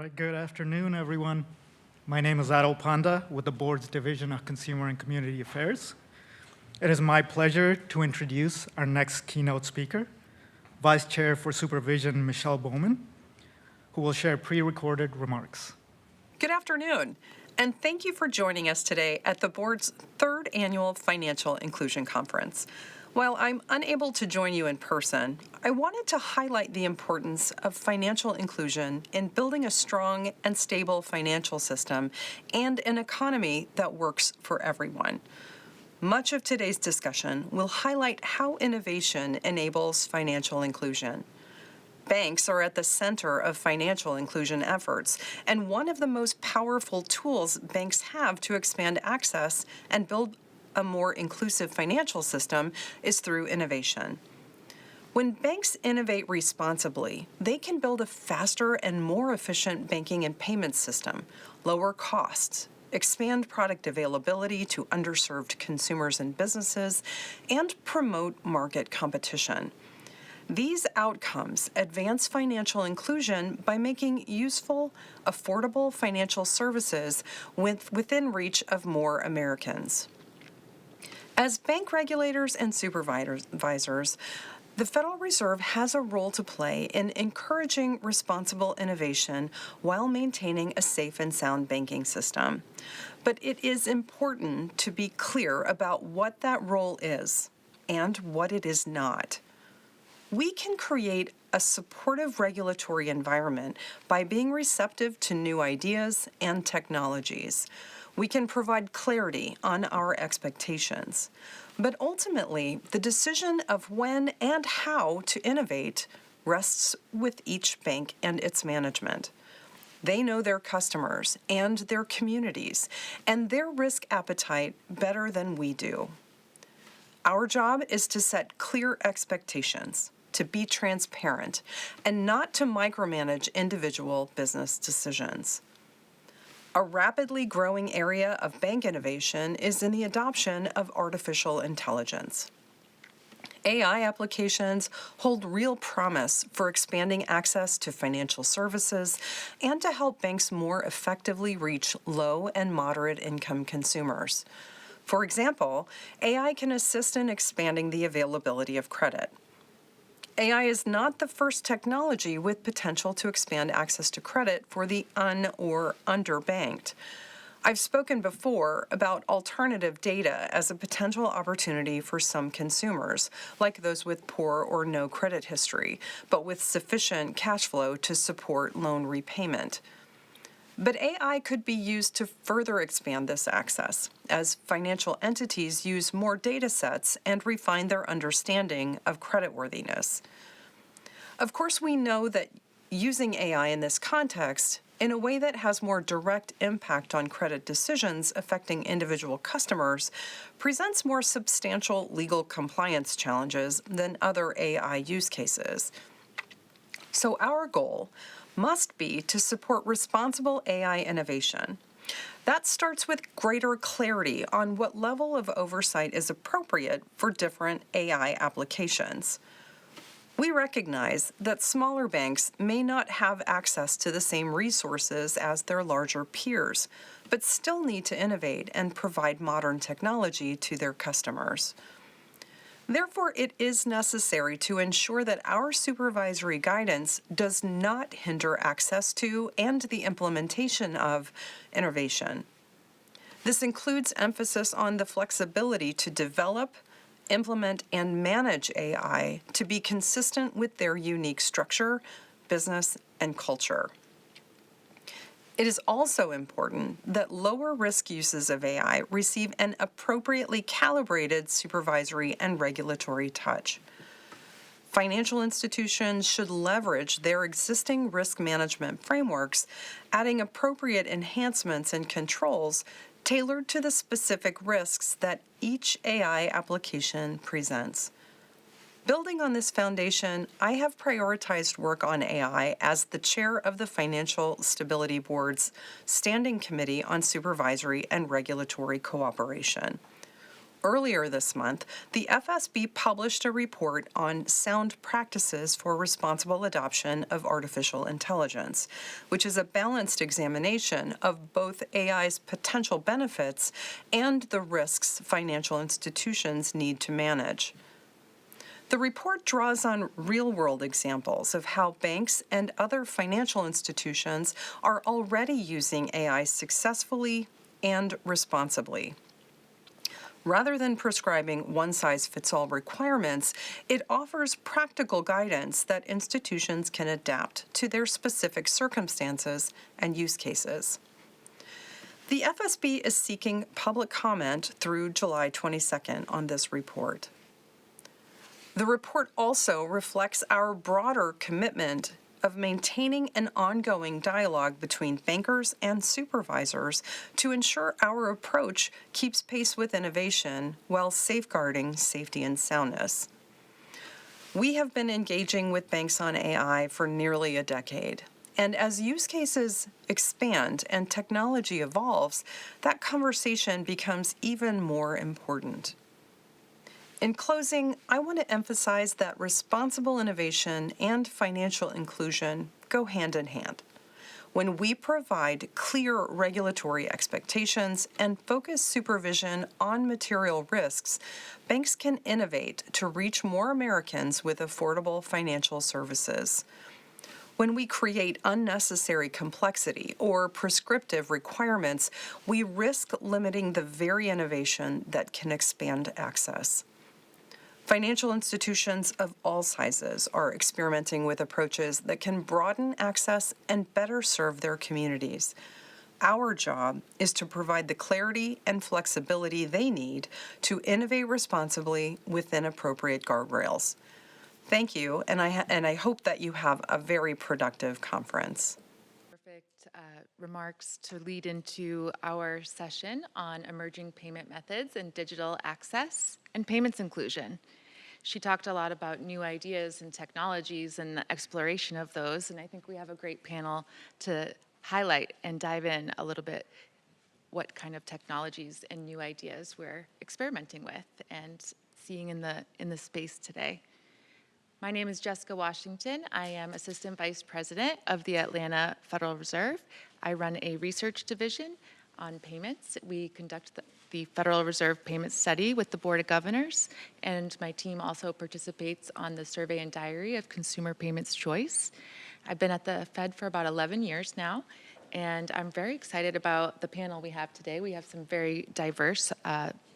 right, good afternoon, everyone. My name is Adol Panda with the Board's Division of Consumer and Community Affairs. It is my pleasure to introduce our next keynote speaker, Vice Chair for Supervision, Michelle Bowman, who will share pre-recorded remarks. Good afternoon, and thank you for joining us today at the Board's third annual Financial Inclusion Conference. While I'm unable to join you in person, I wanted to highlight the importance of financial inclusion in building a strong and stable financial system and an economy that works for everyone. Much of today's discussion will highlight how innovation enables financial inclusion. Banks are at the center of financial inclusion efforts, and one of the most powerful tools banks have to expand access and build a more inclusive financial system is through innovation. When banks innovate responsibly, they can build a faster and more efficient banking and payment system, lower costs, expand product availability to underserved consumers and businesses, and promote market competition. These outcomes advance financial inclusion by making useful, affordable financial services within reach of more Americans. As bank regulators and supervisors, the Federal Reserve has a role to play in encouraging responsible innovation while maintaining a safe and sound banking system. But it is important to be clear about what that role is and what it is not. We can create a supportive regulatory environment by being receptive to new ideas and technologies. We can provide clarity on our expectations. But ultimately, the decision of when and how to innovate rests with each bank and its management. They know their customers and their communities and their risk appetite better than we do. Our job is to set clear expectations, to be transparent, and not to micromanage individual business decisions. A rapidly growing area of bank innovation is in the adoption of artificial intelligence. AI applications hold real promise for expanding access to financial services and to help banks more effectively reach low and moderate income consumers. For example, AI can assist in expanding the availability of credit. AI is not the first technology with potential to expand access to credit for the or underbanked. I've spoken before about alternative data as a potential opportunity for some consumers, like those with poor or no credit history, but with sufficient cash flow to support loan repayment. But AI could be used to further expand this access as financial entities use more data sets and refine their understanding of creditworthiness. Of course, we know that using AI in this context, in a way that has more direct impact on credit decisions affecting individual customers, presents more substantial legal compliance challenges than other AI use cases. So our goal must be to support responsible AI innovation. That starts with greater clarity on what level of oversight is appropriate for different AI applications. We recognize that smaller banks may not have access to the same resources as their larger peers, but still need to innovate and provide modern technology to their customers. Therefore, it is necessary to ensure that our supervisory guidance does not hinder access to and the implementation of innovation. This includes emphasis on the flexibility to develop, implement, and manage AI to be consistent with their unique structure, business, and culture. It is also important that lower-risk uses of AI receive an appropriately calibrated supervisory and regulatory touch. Financial institutions should leverage their existing risk management frameworks, adding appropriate enhancements and controls tailored to the specific risks that each AI application presents. Building on this foundation, I have prioritized work on AI as the chair of the Financial Stability Board's Standing Committee on Supervisory and Regulatory Cooperation. Earlier this month, the FSB published a report on sound practices for responsible adoption of artificial intelligence, which is a balanced examination of both AI's potential benefits and the risks financial institutions need to manage. The report draws on real-world examples of how banks and other financial institutions are already using AI successfully and responsibly. Rather than prescribing one-size-fits-all requirements, it offers practical guidance that institutions can adapt to their specific circumstances and use cases. The FSB is seeking public comment through July 22nd on this report. The report also reflects our broader commitment of maintaining an ongoing dialogue between bankers and supervisors to ensure our approach keeps pace with innovation while safeguarding safety and soundness. We have been engaging with banks on AI for nearly a decade, and as use cases expand and technology evolves, that conversation becomes even more important. In closing, I want to emphasize that responsible innovation and financial inclusion go hand in hand. When we provide clear regulatory expectations and focus supervision on material risks, banks can innovate to reach more Americans with affordable financial services. When we create unnecessary complexity or prescriptive requirements, we risk limiting the very innovation that can expand access. Financial institutions of all sizes are experimenting with approaches that can broaden access and better serve their communities. Our job is to provide the clarity and flexibility they need to innovate responsibly within appropriate guardrails. Thank you, and I hope that you have a very productive conference. Perfect remarks to lead into our session on emerging payment methods and digital access and payments inclusion. She talked a lot about new ideas and technologies and the exploration of those, and I think we have a great panel to highlight and dive in a little bit what kind of technologies and new ideas we're experimenting with and seeing in the space today. My name is Jessica Washington. I am Assistant Vice President of the Atlanta Federal Reserve. I run a research division on payments. We conduct the Federal Reserve Payment Study with the Board of Governors, and my team also participates on the Survey and Diary of Consumer Payments Choice. I've been at the Fed for about 11 years now, and I'm very excited about the panel we have today. We have some very diverse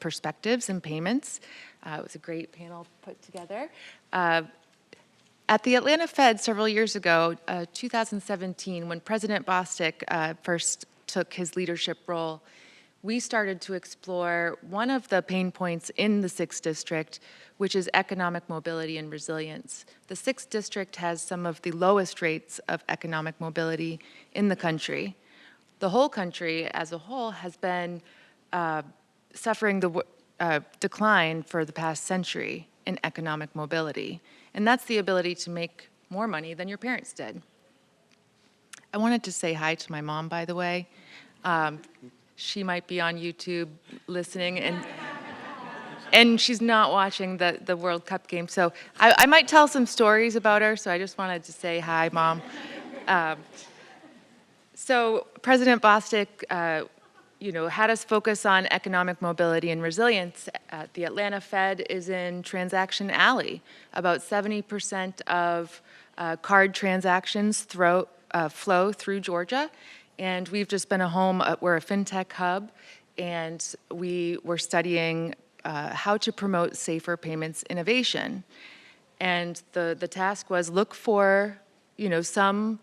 perspectives in payments. It was a great panel put together. At the Atlanta Fed several years ago, 2017, when President Bostic first took his leadership role, we started to explore one of the pain points in the 6th District, which is economic mobility and resilience. The 6th District has some of the lowest rates of economic mobility in the country. The whole country as a whole has been suffering the decline for the past century in economic mobility. And that's the ability to make more money than your parents did. I wanted to say hi to my mom, by the way. She might be on YouTube listening, and she's not watching the World Cup game. So I might tell some stories about her, so I just wanted to say hi, Mom. So President Bostic had us focus on economic mobility and resilience. The Atlanta Fed is in Transaction Alley. About 70% of card transactions flow through Georgia. And we've just been we're a fintech hub, and we were studying how to promote safer payments innovation. And the task was look for, some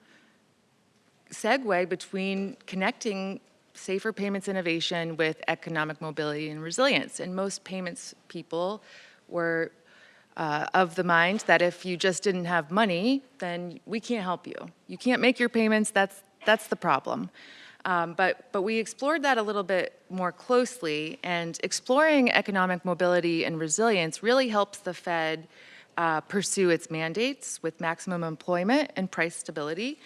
segue between connecting safer payments innovation with economic mobility and resilience. And most payments people were of the mind that if you just didn't have money, then we can't help you. You can't make your payments, that's the problem. But we explored that a little bit more closely, and exploring economic mobility and resilience really helps the Fed pursue its mandates with maximum employment and price stability,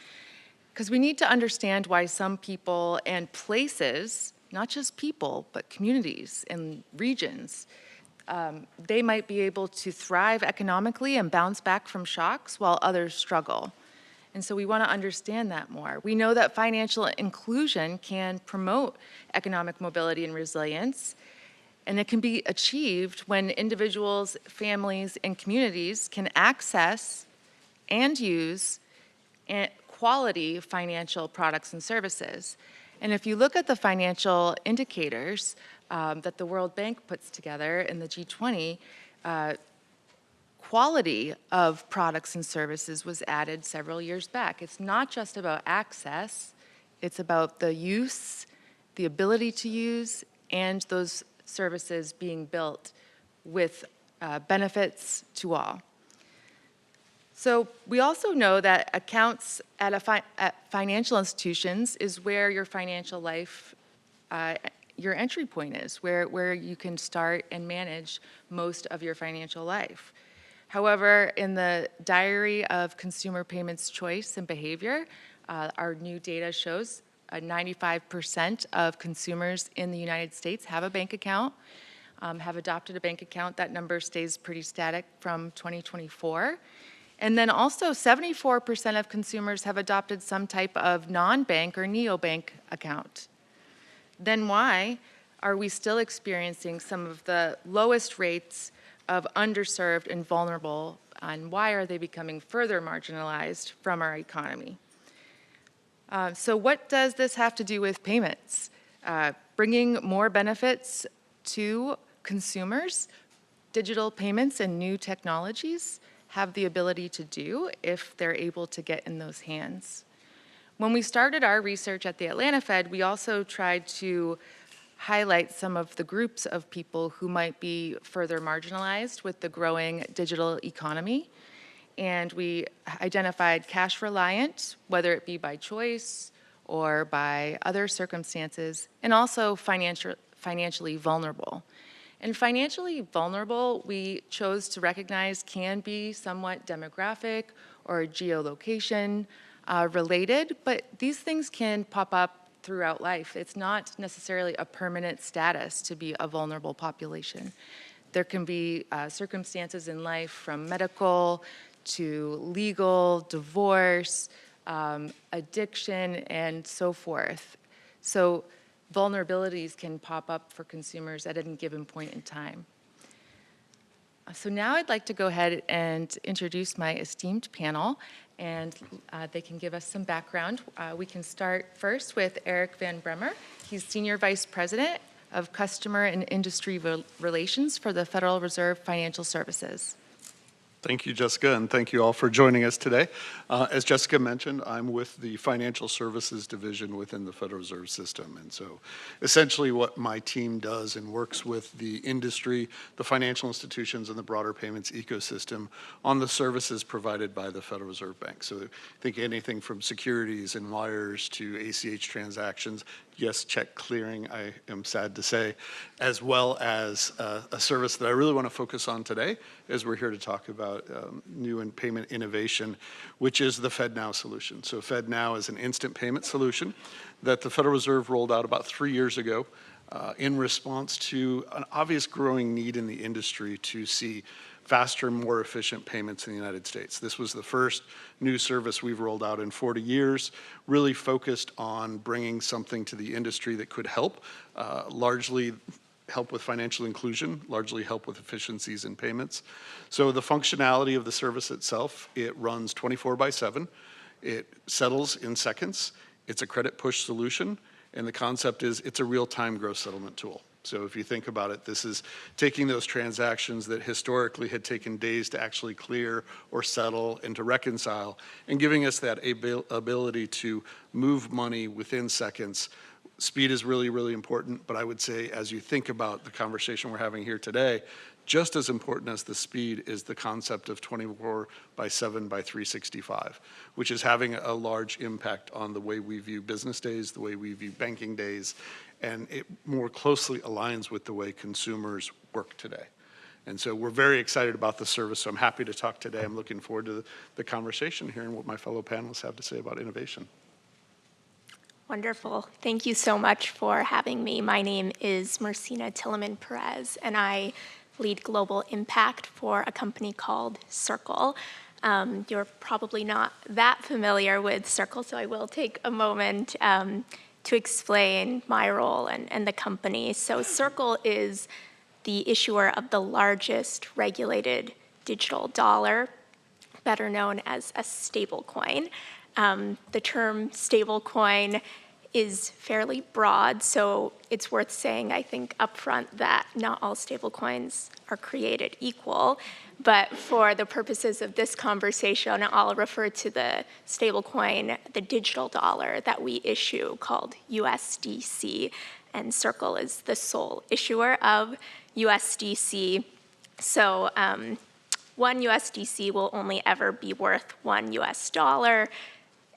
because we need to understand why some people and places, not just people, but communities and regions, They might be able to thrive economically and bounce back from shocks while others struggle. And so we want to understand that more. We know that financial inclusion can promote economic mobility and resilience, and it can be achieved when individuals, families, and communities can access and use quality financial products and services. And if you look at the financial indicators that the World Bank puts together in the G20, quality of products and services was added several years back. It's not just about access, it's about the use, the ability to use, and those services being built with benefits to all. So we also know that accounts at financial institutions is where your financial life, your entry point is, where you can start and manage most of your financial life. However, in the Diary of Consumer Payments Choice and Behavior, our new data shows 95% of consumers in the United States have a bank account, have adopted a bank account. That number stays pretty static from 2024. And then also 74% of consumers have adopted some type of non-bank or neobank account. Then why are we still experiencing some of the lowest rates of underserved and vulnerable, and why are they becoming further marginalized from our economy? So what does this have to do with payments? Bringing more benefits to consumers, digital payments and new technologies have the ability to do if they're able to get in those hands. When we started our research at the Atlanta Fed, we also tried to highlight some of the groups of people who might be further marginalized with the growing digital economy. And we identified cash reliant, whether it be by choice or by other circumstances, and also financially vulnerable. And financially vulnerable, we chose to recognize can be somewhat demographic or geolocation related, but these things can pop up throughout life. It's not necessarily a permanent status to be a vulnerable population. There can be circumstances in life from medical to legal, divorce, addiction, and so forth. So vulnerabilities can pop up for consumers at any given point in time. So now I'd like to go ahead and introduce my esteemed panel, and they can give us some background. We can start first with Eric Van Bremer. He's Senior Vice President of Customer and Industry Relations for the Federal Reserve Financial Services. Thank you, Jessica, and thank you all for joining us today. As Jessica mentioned, I'm with the Financial Services Division within the Federal Reserve System. And so essentially what my team does and works with the industry, the financial institutions, and the broader payments ecosystem on the services provided by the Federal Reserve Bank. So think anything from securities and wires to ACH transactions, yes, check clearing, I am sad to say, as well as a service that I really want to focus on today as we're here to talk about new and payment innovation, which is the FedNow solution. So FedNow is an instant payment solution that the Federal Reserve rolled out about 3 years ago in response to an obvious growing need in the industry to see faster, more efficient payments in the United States. This was the first new service we've rolled out in 40 years, really focused on bringing something to the industry that could help, largely help with financial inclusion, largely help with efficiencies in payments. So the functionality of the service itself, it runs 24/7. It settles in seconds. It's a credit push solution. And the concept is it's a real-time gross settlement tool. So if you think about it, this is taking those transactions that historically had taken days to actually clear or settle and to reconcile and giving us that ability to move money within seconds. Speed is really, really important, but I would say as you think about the conversation we're having here today, just as important as the speed is the concept of 24/7 by 365, which is having a large impact on the way we view business days, the way we view banking days, and it more closely aligns with the way consumers work today. And so we're very excited about the service, so I'm happy to talk today. I'm looking forward to the conversation, hearing what my fellow panelists have to say about innovation. Wonderful. Thank you so much for having me. My name is Marcina Tilleman Perez, and I lead global impact for a company called Circle. You're probably not that familiar with Circle, so I will take a moment to explain my role and the company. So Circle is the issuer of the largest regulated digital dollar, better known as a stablecoin. The term stablecoin is fairly broad, so it's worth saying, I think, upfront that not all stablecoins are created equal. But for the purposes of this conversation, I'll refer to the stablecoin, the digital dollar that we issue called USDC, and Circle is the sole issuer of USDC. So one USDC will only ever be worth $1.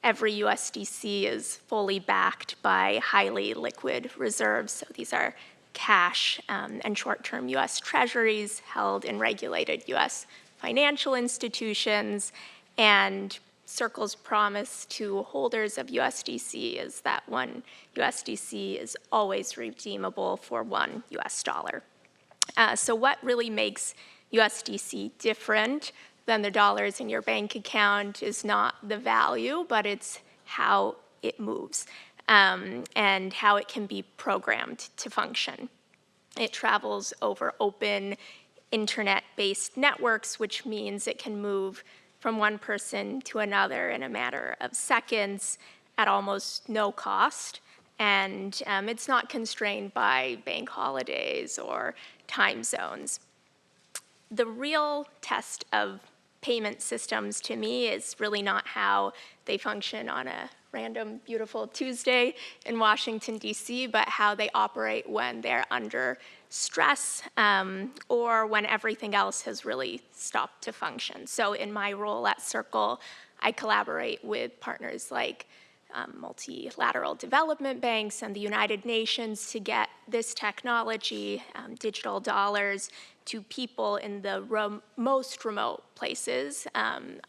Every USDC is fully backed by highly liquid reserves. So these are cash and short-term US treasuries held in regulated US financial institutions. And Circle's promise to holders of USDC is that one USDC is always redeemable for $1. So what really makes USDC different than the dollars in your bank account is not the value, but it's how it moves and how it can be programmed to function. It travels over open internet-based networks, which means it can move from one person to another in a matter of seconds at almost no cost. And it's not constrained by bank holidays or time zones. The real test of payment systems to me is really not how they function on a random, beautiful Tuesday in Washington, D.C., but how they operate when they're under stress or when everything else has really stopped to function. So in my role at Circle, I collaborate with partners like multilateral development banks and the United Nations to get this technology, digital dollars, to people in the most remote places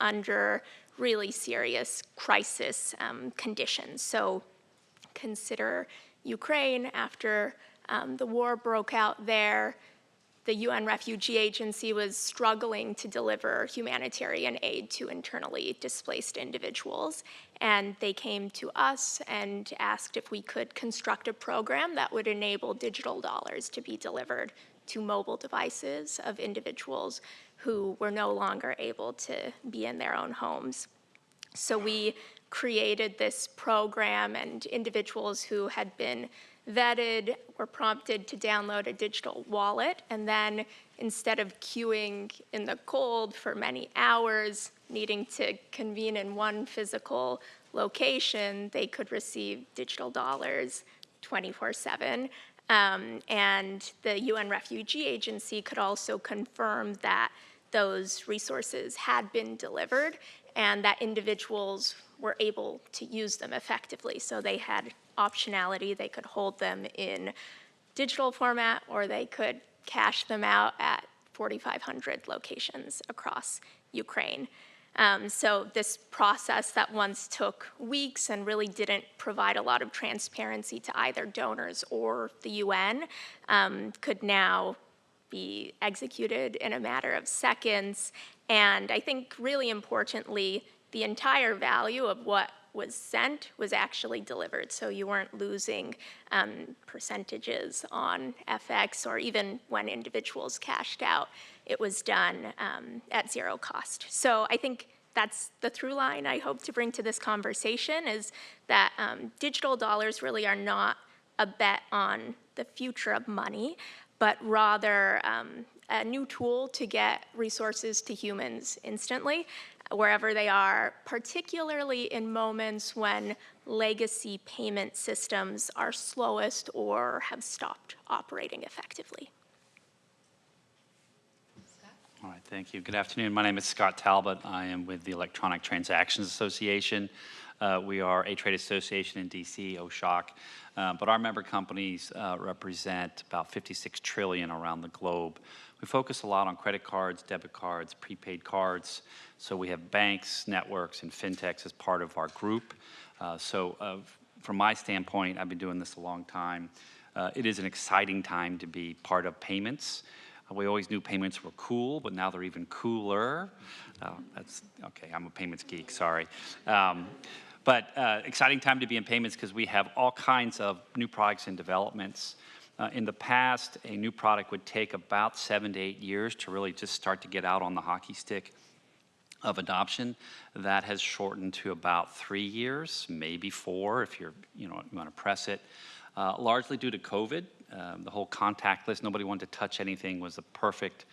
under really serious crisis conditions. So consider Ukraine after the war broke out there. The UN Refugee Agency was struggling to deliver humanitarian aid to internally displaced individuals. And they came to us and asked if we could construct a program that would enable digital dollars to be delivered to mobile devices of individuals who were no longer able to be in their own homes. So we created this program, and individuals who had been vetted were prompted to download a digital wallet, and then instead of queuing in the cold for many hours, needing to convene in one physical location, they could receive digital dollars 24/7. And the UN Refugee Agency could also confirm that those resources had been delivered and that individuals were able to use them effectively. So they had optionality. They could hold them in digital format, or they could cash them out at 4,500 locations across Ukraine. So this process that once took weeks and really didn't provide a lot of transparency to either donors or the UN could now be executed in a matter of seconds. And I think really importantly, the entire value of what was sent was actually delivered. So you weren't losing percentages on FX, or even when individuals cashed out, it was done at zero cost. So I think that's the through line I hope to bring to this conversation, is that digital dollars really are not a bet on the future of money, but rather a new tool to get resources to humans instantly, wherever they are, particularly in moments when legacy payment systems are slowest or have stopped operating effectively. All right, thank you. Good afternoon. My name is Scott Talbot. I am with the Electronic Transactions Association. We are a trade association in DC, OSHOC, but our member companies represent about 56 trillion around the globe. We focus a lot on credit cards, debit cards, prepaid cards. So we have banks, networks, and fintechs as part of our group. From my standpoint, I've been doing this a long time. It is an exciting time to be part of payments. We always knew payments were cool, but now they're even cooler. That's, okay, I'm a payments geek, sorry. But exciting time to be in payments because we have all kinds of new products and developments. In the past, a new product would take about 7 to 8 years to really just start to get out on the hockey stick of adoption. That has shortened to about 3 years, maybe 4 if you want to press it. Largely due to COVID, the whole contactless, nobody wanted to touch anything, was a perfect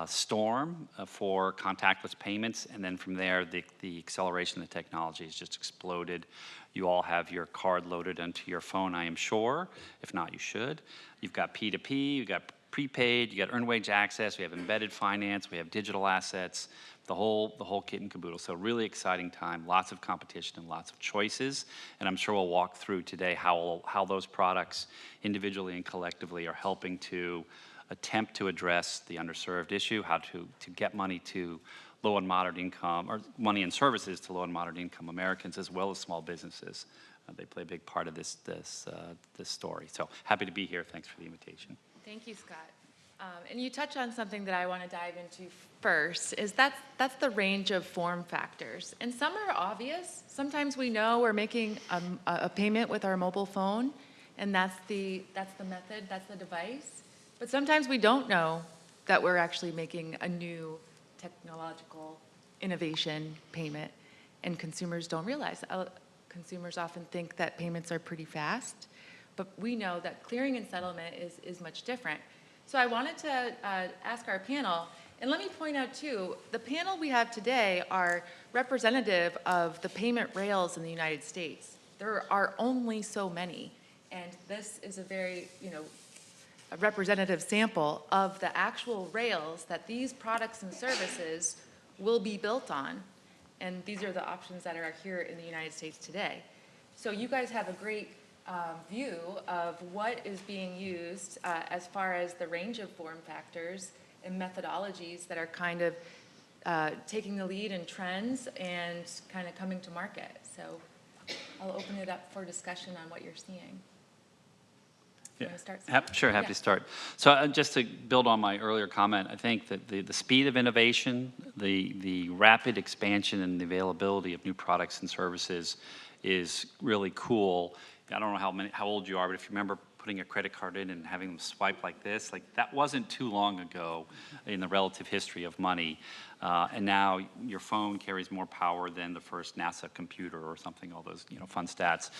storm for contactless payments, and then from there, the acceleration of the technology has just exploded. You all have your card loaded onto your phone, I am sure. If not, you should. You've got P2P, you've got prepaid, you got earned wage access, we have embedded finance, we have digital assets, the whole kit and caboodle. So really exciting time, lots of competition and lots of choices, and I'm sure we'll walk through today how those products individually and collectively are helping to attempt to address the underserved issue, how to get money to low and moderate income, or money and services to low and moderate income Americans as well as small businesses. They play a big part of this story. So happy to be here. Thanks for the invitation. Thank you, Scott. And you touch on something that I want to dive into first, is that's the range of form factors. And some are obvious. Sometimes we know we're making a payment with our mobile phone, and that's the method, that's the device. But sometimes we don't know that we're actually making a new technological innovation payment, and consumers don't realize. Consumers often think that payments are pretty fast, but we know that clearing and settlement is much different. So I wanted to ask our panel, and let me point out too, the panel we have today are representative of the payment rails in the United States. There are only so many, and this is a very, a representative sample of the actual rails that these products and services will be built on. And these are the options that are here in the United States today. So you guys have a great view of what is being used as far as the range of form factors and methodologies that are kind of taking the lead in trends and kind of coming to market. So I'll open it up for discussion on what you're seeing. You want to start? Happy to start. So just to build on my earlier comment, I think that the speed of innovation, the rapid expansion and the availability of new products and services is really cool. I don't know how old you are, but if you remember putting a credit card in and having them swipe like this, that wasn't too long ago in the relative history of money. And now your phone carries more power than the first NASA computer or something, all those fun stats.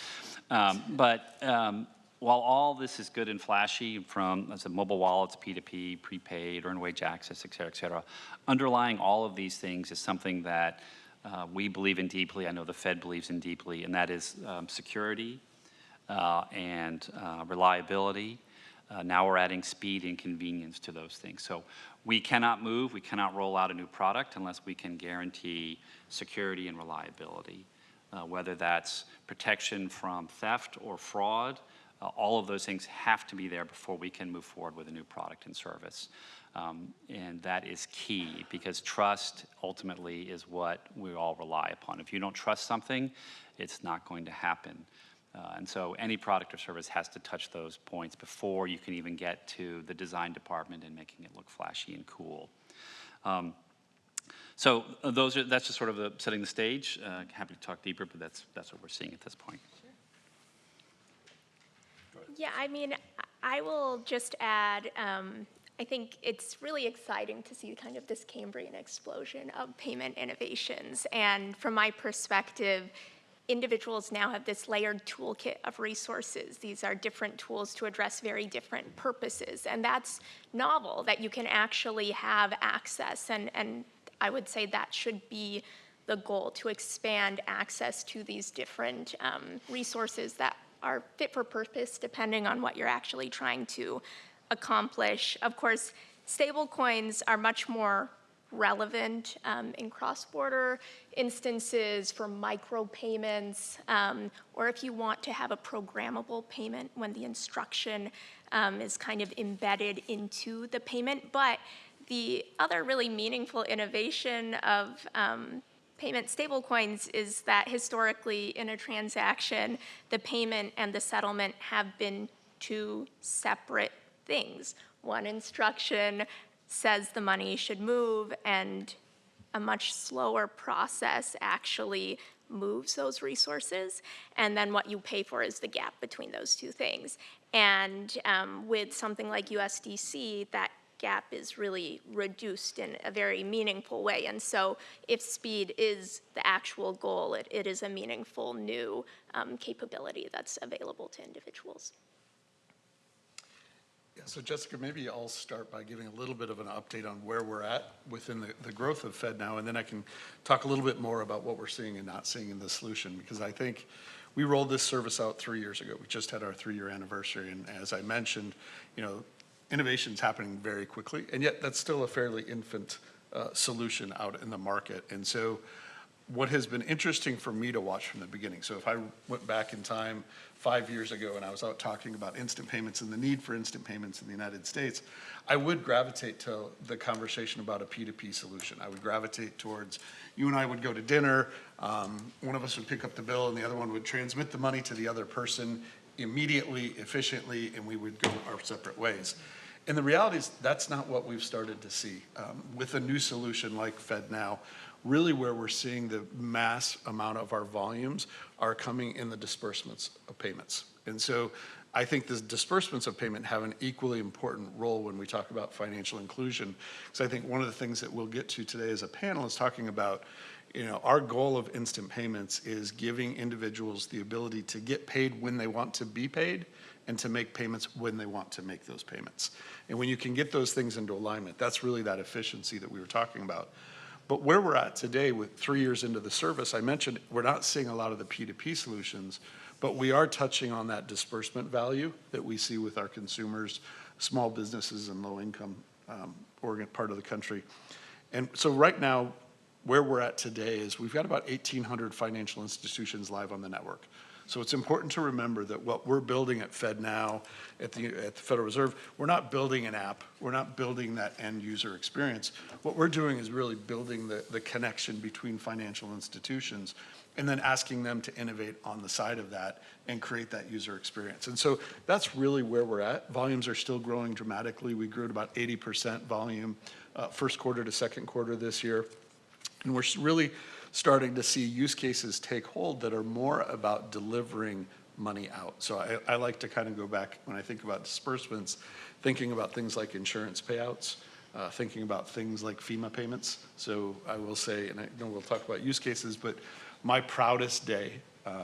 While all this is good and flashy from, as a mobile wallets, P2P, prepaid, earned wage access, et cetera, underlying all of these things is something that we believe in deeply, I know the Fed believes in deeply, and that is security and reliability. Now we're adding speed and convenience to those things. So we cannot move, we cannot roll out a new product unless we can guarantee security and reliability, whether that's protection from theft or fraud. All of those things have to be there before we can move forward with a new product and service. And that is key because trust ultimately is what we all rely upon. If you don't trust something, it's not going to happen. And so any product or service has to touch those points before you can even get to the design department and making it look flashy and cool. So that's just sort of setting the stage. Happy to talk deeper, but that's what we're seeing at this point. Yeah, I will just add, I think it's really exciting to see kind of this Cambrian explosion of payment innovations. And from my perspective, individuals now have this layered toolkit of resources. These are different tools to address very different purposes. And that's novel, that you can actually have access. And I would say that should be the goal, to expand access to these different resources that are fit for purpose depending on what you're actually trying to accomplish. Of course, stablecoins are much more relevant in cross-border instances for micropayments, or if you want to have a programmable payment when the instruction is kind of embedded into the payment. But the other really meaningful innovation of payment stablecoins is that historically in a transaction, the payment and the settlement have been two separate things. one instruction says the money should move, and a much slower process actually moves those resources, and then what you pay for is the gap between those two things. And with something like USDC, that gap is really reduced in a very meaningful way. And so if speed is the actual goal, it is a meaningful new capability that's available to individuals. Yeah, so Jessica, maybe I'll start by giving a little bit of an update on where we're at within the growth of FedNow, and then I can talk a little bit more about what we're seeing and not seeing in the solution, because I think we rolled this service out 3 years ago. We just had our 3-year anniversary, and as I mentioned, innovation's happening very quickly, and yet that's still a fairly infant solution out in the market. And so what has been interesting for me to watch from the beginning, so if I went back in time 5 years ago and I was out talking about instant payments and the need for instant payments in the United States, I would gravitate to the conversation about a P2P solution. I would gravitate towards, you and I would go to dinner, one of us would pick up the bill and the other one would transmit the money to the other person immediately, efficiently, and we would go our separate ways. And the reality is that's not what we've started to see. With a new solution like FedNow, really where we're seeing the mass amount of our volumes are coming in the disbursements of payments. And so I think the disbursements of payment have an equally important role when we talk about financial inclusion. So I think one of the things that we'll get to today as a panel is talking about, our goal of instant payments is giving individuals the ability to get paid when they want to be paid and to make payments when they want to make those payments. And when you can get those things into alignment, that's really that efficiency that we were talking about. But where we're at today with 3 years into the service, I mentioned we're not seeing a lot of the P2P solutions, but we are touching on that disbursement value that we see with our consumers, small businesses, and low-income part of the country. And so right now, where we're at today is we've got about 1,800 financial institutions live on the network. So it's important to remember that what we're building at FedNow, at the Federal Reserve, we're not building an app. We're not building that end user experience. What we're doing is really building the connection between financial institutions and then asking them to innovate on the side of that and create that user experience. And so that's really where we're at. Volumes are still growing dramatically. We grew at about 80% volume first quarter to second quarter this year. And we're really starting to see use cases take hold that are more about delivering money out. So I like to kind of go back when I think about disbursements, thinking about things like insurance payouts, thinking about things like FEMA payments. So I will say, and I know we'll talk about use cases, but my proudest day,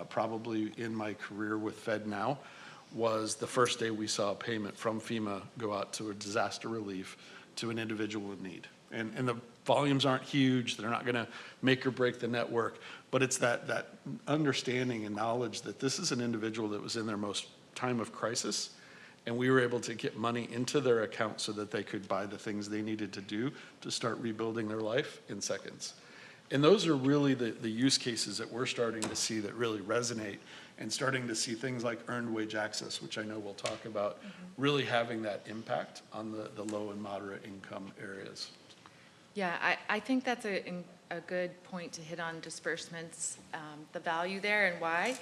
probably in my career with FedNow, was the first day we saw a payment from FEMA go out to a disaster relief to an individual in need. And the volumes aren't huge, they're not gonna make or break the network, but it's that understanding and knowledge that this is an individual that was in their most time of crisis, and we were able to get money into their account so that they could buy the things they needed to do to start rebuilding their life in seconds. And those are really the use cases that we're starting to see that really resonate, and starting to see things like earned wage access, which I know we'll talk about, really having that impact on the low and moderate income areas. Yeah, I think that's a good point to hit on disbursements, the value there and why.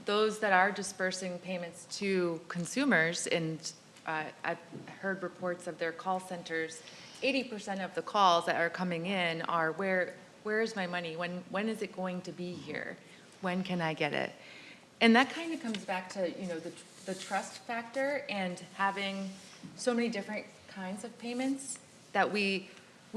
Those that are dispersing payments to consumers, and I've heard reports of their call centers, 80% of the calls that are coming in are, where is my money? When is it going to be here? When can I get it? And that kind of comes back to, the trust factor and having so many different kinds of payments that we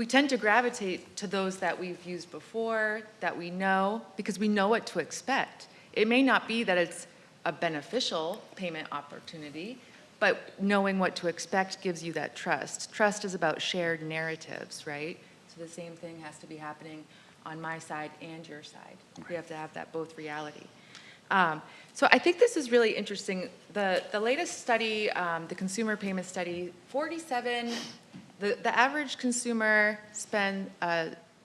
tend to gravitate to those that we've used before, that we know, because we know what to expect. It may not be that it's a beneficial payment opportunity, but knowing what to expect gives you that trust. Trust is about shared narratives, right? So the same thing has to be happening on my side and your side. We have to have that both reality. So I think this is really interesting. The latest study, the consumer payment study, the average consumer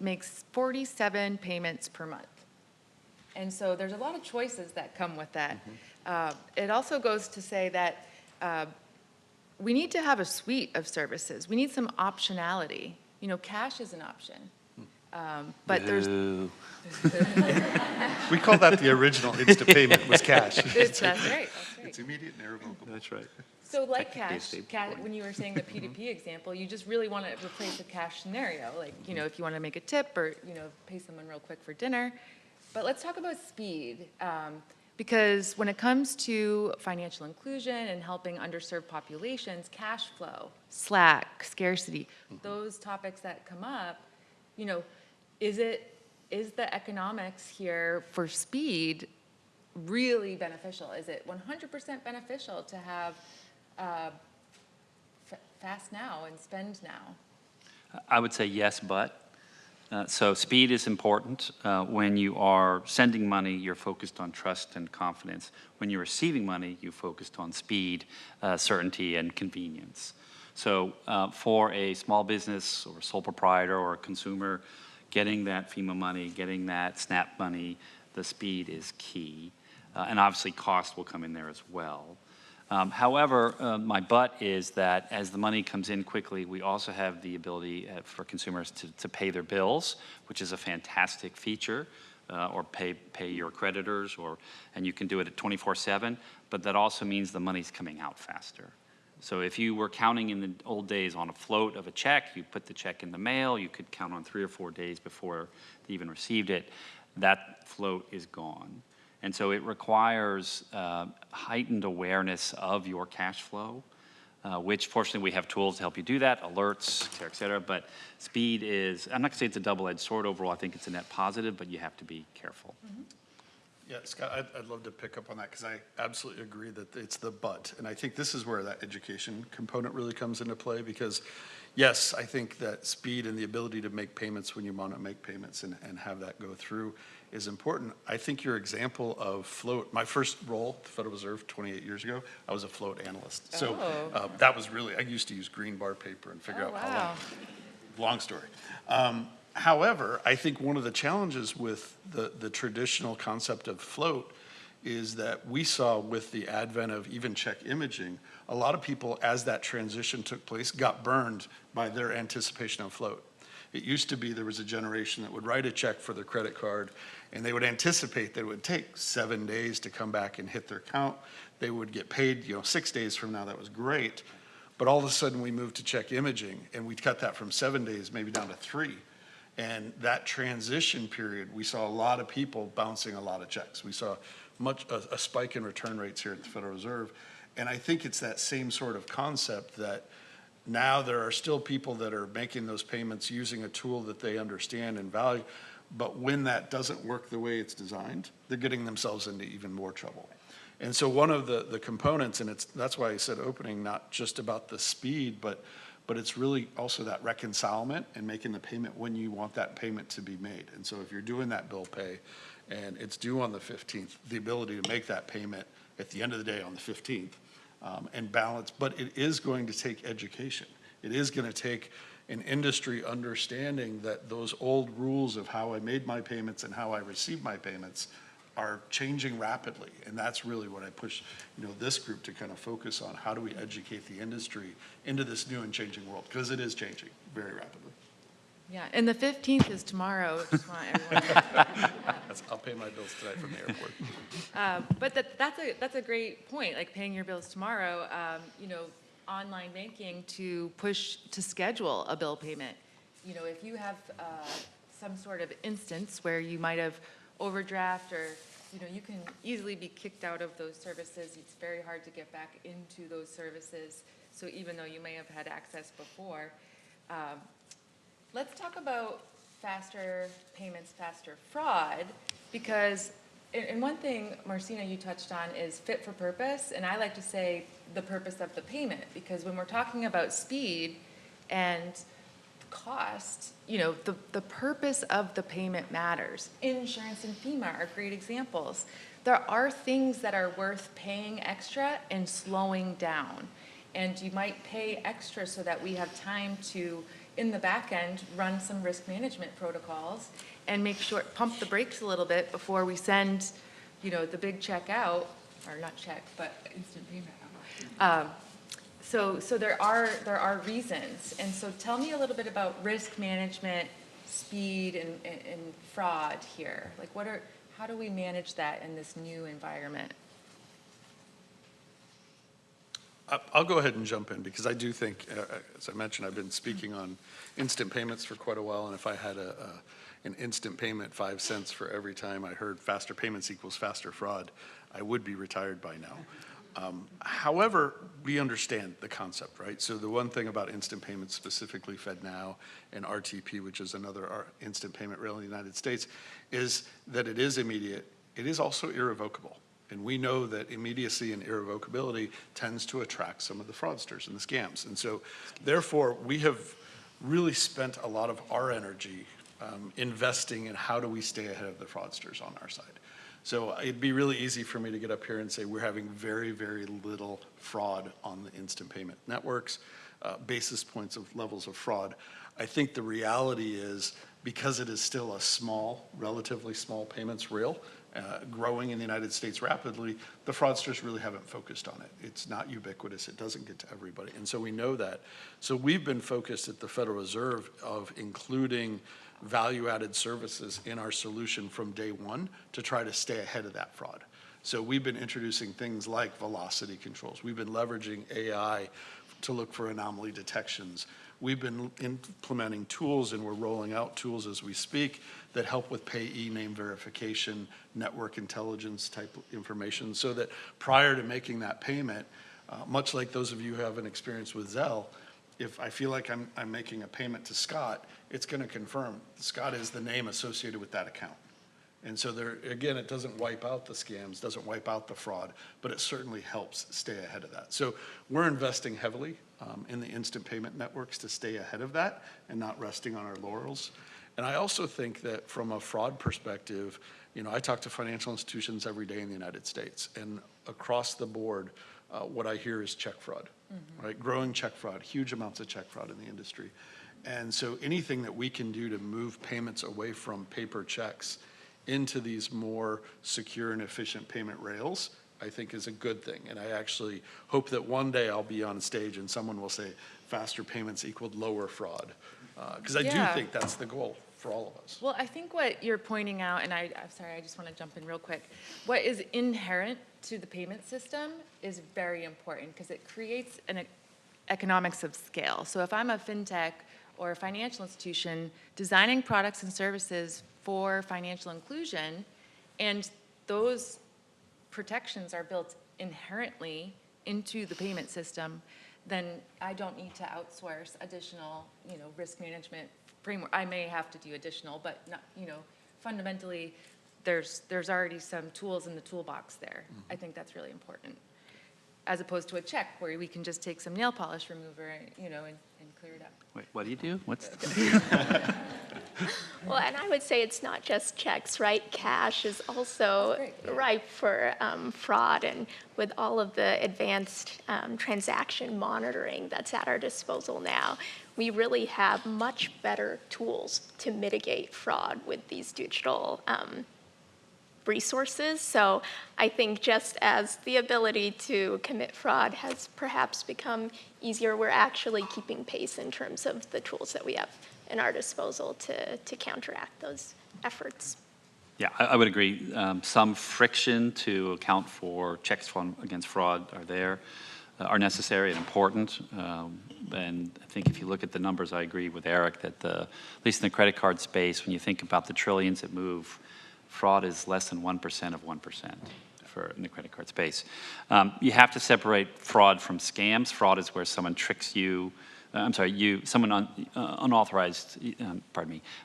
makes 47 payments per month. And so there's a lot of choices that come with that. It also goes to say that we need to have a suite of services. We need some optionality. Cash is an option. But there's... We call that the original instant payment was cash. That's right. It's immediate and irrevocable. That's right. So like technically a cash, stable coin. when you were saying the P2P example, you just really want to replace a cash scenario. Like, if you want to make a tip or, pay someone real quick for dinner. But let's talk about speed. Because when it comes to financial inclusion and helping underserved populations, cash flow, slack, scarcity, those topics that come up, is the economics here for speed really beneficial? Is it 100% beneficial to have fast now and spend now? I would say yes, but. So speed is important. When you are sending money, you're focused on trust and confidence. When you're receiving money, you focused on speed, certainty, and convenience. So for a small business or sole proprietor or a consumer, getting that FEMA money, getting that SNAP money, the speed is key. And obviously cost will come in there as well. However, my but is that as the money comes in quickly, we also have the ability for consumers to pay their bills, which is a fantastic feature, or pay your creditors, and you can do it at 24/7, but that also means the money's coming out faster. So if you were counting in the old days on a float of a check, you put the check in the mail, you could count on 3 or 4 days before they even received it. That float is gone. And so it requires heightened awareness of your cash flow, which fortunately we have tools to help you do that, alerts, et cetera. But speed is, I'm not gonna say it's a double-edged sword overall, I think it's a net positive, but you have to be careful. Mm-hmm. Yeah, Scott, I'd love to pick up on that because I absolutely agree that it's the but. And I think this is where that education component really comes into play because, yes, I think that speed and the ability to make payments when you want to make payments and have that go through is important. I think your example of float, my first role at the Federal Reserve 28 years ago, I was a float analyst. So that was really, I used to use green bar paper and figure out how long story. However, I think one of the challenges with the traditional concept of float is that we saw with the advent of even check imaging, a lot of people, as that transition took place, got burned by their anticipation of float. It used to be there was a generation that would write a check for their credit card, and they would anticipate that it would take 7 days to come back and hit their account. They would get paid, 6 days from now. That was great. But all of a sudden, we moved to check imaging, and we cut that from 7 days maybe down to 3. And that transition period, we saw a lot of people bouncing a lot of checks. We saw a spike in return rates here at the Federal Reserve. And I think it's that same sort of concept that now there are still people that are making those payments using a tool that they understand and value. But when that doesn't work the way it's designed, they're getting themselves into even more trouble. And so one of the components, and that's why I said opening, not just about the speed, but it's really also that reconcilement and making the payment when you want that payment to be made. And so if you're doing that bill pay and it's due on the 15th, the ability to make that payment at the end of the day on the 15th and balance, but it is going to take education. It is going to take an industry understanding that those old rules of how I made my payments and how I receive my payments are changing rapidly. And that's really what I push, this group to kind of focus on. How do we educate the industry into this new and changing world? Because it is changing very rapidly. Yeah, and the 15th is tomorrow. Just want everyone to I'll pay my bills tonight from the airport. But that's a great point, like paying your bills tomorrow, online banking to push to schedule a bill payment. If you have some sort of instance where you might have overdraft or, you can easily be kicked out of those services. It's very hard to get back into those services. So even though you may have had access before, let's talk about faster payments, faster fraud, because, and one thing, Marcina, you touched on is fit for purpose, and I like to say the purpose of the payment, because when we're talking about speed and cost, the purpose of the payment matters. Insurance and FEMA are great examples. There are things that are worth paying extra and slowing down. And you might pay extra so that we have time to, in the back end, run some risk management protocols and make sure, pump the brakes a little bit before we send, the big check out, or not check, but instant payment out. So there are reasons. And so tell me a little bit about risk management, speed, and fraud here. Like how do we manage that in this new environment? I'll go ahead and jump in because I do think, as I mentioned, I've been speaking on instant payments for quite a while, and if I had an instant payment 5 cents for every time I heard faster payments equals faster fraud, I would be retired by now. However, we understand the concept, right? So the one thing about instant payments, specifically FedNow and RTP, which is another instant payment rail in the United States, is that it is immediate. It is also irrevocable. And we know that immediacy and irrevocability tends to attract some of the fraudsters and the scams. And so therefore, we have really spent a lot of our energy investing in how do we stay ahead of the fraudsters on our side. So it'd be really easy for me to get up here and say we're having very, very little fraud on the instant payment networks, basis points of levels of fraud. I think the reality is because it is still a small, relatively small payments rail, growing in the United States rapidly, the fraudsters really haven't focused on it. It's not ubiquitous. It doesn't get to everybody. And so we know that. So we've been focused at the Federal Reserve of including value-added services in our solution from day one to try to stay ahead of that fraud. So we've been introducing things like velocity controls. We've been leveraging AI to look for anomaly detections. We've been implementing tools, and we're rolling out tools as we speak that help with payee name verification, network intelligence type information, so that prior to making that payment, much like those of you who have an experience with Zelle, if I feel like I'm making a payment to Scott, it's going to confirm Scott is the name associated with that account. And so there, again, it doesn't wipe out the scams, doesn't wipe out the fraud, but it certainly helps stay ahead of that. So we're investing heavily in the instant payment networks to stay ahead of that and not resting on our laurels. And I also think that from a fraud perspective, I talk to financial institutions every day in the United States, and across the board, what I hear is check fraud, right? Growing check fraud, huge amounts of check fraud in the industry. And so anything that we can do to move payments away from paper checks into these more secure and efficient payment rails, I think is a good thing. And I actually hope that one day I'll be on stage and someone will say faster payments equaled lower fraud. Because I do think that's the goal for all of us. Well, I think what you're pointing out, and I'm sorry, I just want to jump in real quick. What is inherent to the payment system is very important because it creates an economics of scale. So if I'm a fintech or a financial institution designing products and services for financial inclusion, and those protections are built inherently into the payment system, then I don't need to outsource additional, risk management framework. I may have to do additional, but not, fundamentally, there's already some tools in the toolbox there. Mm-hmm. I think that's really important, as opposed to a check where we can just take some nail polish remover, and clear it up. Wait, what do you do? What's Well, and I would say it's not just checks, right? Cash is also ripe for fraud, and with all of the advanced transaction monitoring that's at our disposal now, we really have much better tools to mitigate fraud with these digital resources. So I think just as the ability to commit fraud has perhaps become easier, we're actually keeping pace in terms of the tools that we have in our disposal to counteract those efforts. Yeah, I would agree. Some friction to account for checks against fraud are necessary and important. And I think if you look at the numbers, I agree with Eric that at least in the credit card space, when you think about the trillions that move, fraud is less than 1% of 1% in the credit card space. You have to separate fraud from scams. Fraud is where someone tricks you. Someone unauthorized,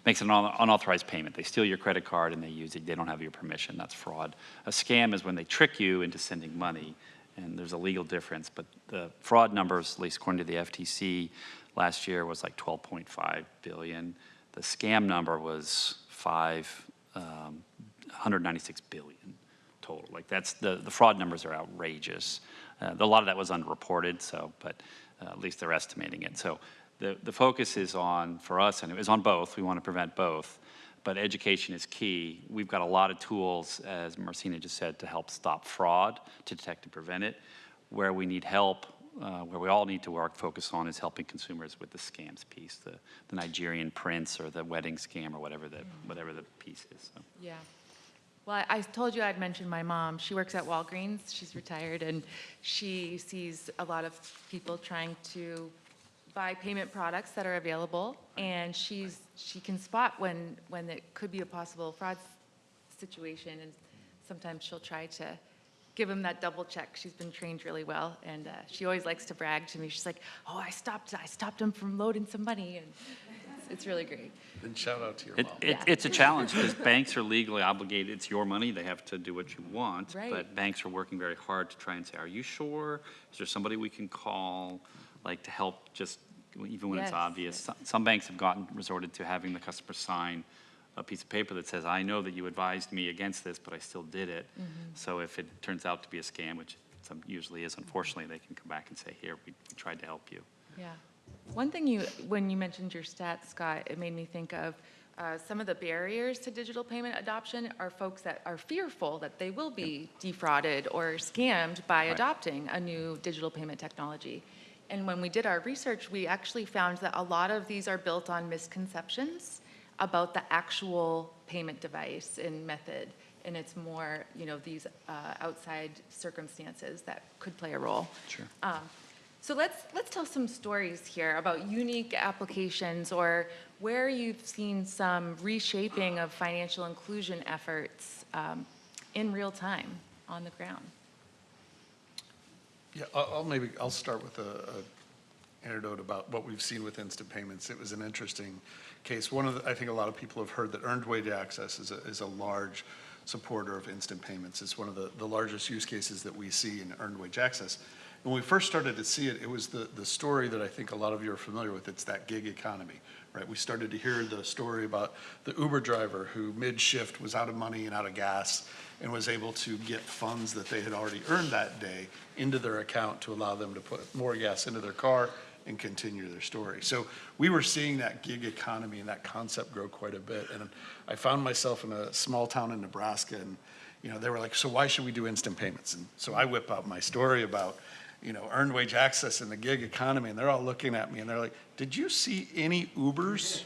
makes an unauthorized payment. They steal your credit card and they use it. They don't have your permission. That's fraud. A scam is when they trick you into sending money, and there's a legal difference. But the fraud numbers, at least according to the FTC, last year was like 12.5 billion. The scam number was 196 billion total. Like that's the fraud numbers are outrageous. A lot of that was underreported. But at least they're estimating it. So the focus is on, for us, and it is on both. We want to prevent both. But education is key. We've got a lot of tools, as Marcina just said, to help stop fraud, to detect and prevent it. Where we need help, where we all need to focus on is helping consumers with the scams piece, the Nigerian prince or the wedding scam or whatever the piece is. So. Yeah. Well, I told you I'd mentioned my mom. She works at Walgreens. She's retired, and she sees a lot of people trying to buy payment products that are available, and she can spot when it could be a possible fraud situation, and sometimes she'll try to give him that double check. She's been trained really well, and she always likes to brag to me. She's like, "Oh, I stopped him from loading some money," and it's really great. Then shout out to your mom. It's a challenge because banks are legally obligated. It's your money. They have to do what you want. Right. But banks are working very hard to try and say, are you sure? Is there somebody we can call, like, to help just, even when it's Yes, obvious? yes. Some banks have resorted to having the customer sign a piece of paper that says, I know that you advised me against this, but I still did it. So if it turns out to be a scam, which some usually is, unfortunately, they can come back and say, here, we tried to help you. Yeah. One thing when you mentioned your stats, Scott, it made me think of some of the barriers to digital payment adoption are folks that are fearful that they will be defrauded or scammed by adopting a new digital payment technology. And when we did our research, we actually found that a lot of these are built on misconceptions about the actual payment device and method. And it's more, these outside circumstances that could play a role. Sure. So let's tell some stories here about unique applications or where you've seen some reshaping of financial inclusion efforts in real time on the ground. Yeah, I'll start with a anecdote about what we've seen with instant payments. It was an interesting case. I think a lot of people have heard that earned wage access is a large supporter of instant payments. It's one of the largest use cases that we see in earned wage access. When we first started to see it, it was the story that I think a lot of you are familiar with. It's that gig economy, right? We started to hear the story about the Uber driver who mid-shift was out of money and out of gas and was able to get funds that they had already earned that day into their account to allow them to put more gas into their car and continue their story. So we were seeing that gig economy and that concept grow quite a bit. And I found myself in a small town in Nebraska, and they were like, so why should we do instant payments? And so I whip out my story about earned wage access in the gig economy, and they're all looking at me and they're like, did you see any Ubers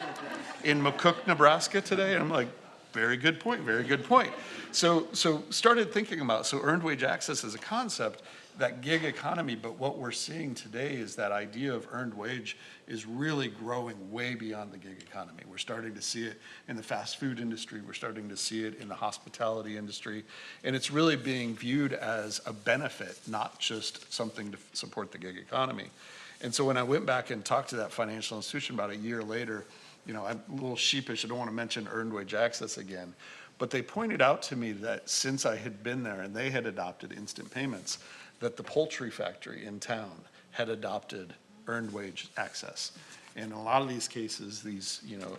in McCook, Nebraska today? And I'm like, very good point, very good point. So started thinking about, earned wage access as a concept, that gig economy, but what we're seeing today is that idea of earned wage is really growing way beyond the gig economy. We're starting to see it in the fast food industry, we're starting to see it in the hospitality industry, and it's really being viewed as a benefit, not just something to support the gig economy. And so when I went back and talked to that financial institution about a year later, I'm a little sheepish, I don't want to mention earned wage access again, but they pointed out to me that since I had been there and they had adopted instant payments, that the poultry factory in town had adopted earned wage access. And in a lot of these cases,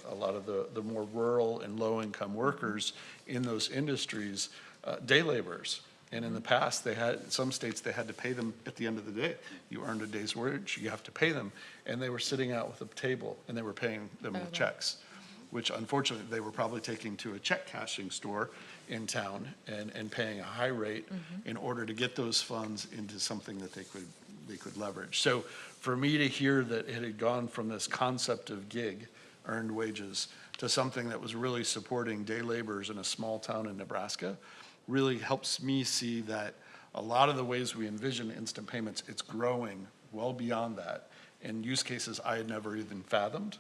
a lot of the more rural and low-income workers in those industries, day laborers. And in the past, some states, they had to pay them at the end of the day. You earned a day's wage, you have to pay them. And they were sitting out with a table, and they were paying them with checks, which unfortunately, they were probably taking to a check cashing store in town and paying a high rate in order to get those funds into something that they could leverage. So for me to hear that it had gone from this concept of gig, earned wages, to something that was really supporting day laborers in a small town in Nebraska really helps me see that a lot of the ways we envision instant payments, it's growing well beyond that in use cases I had never even fathomed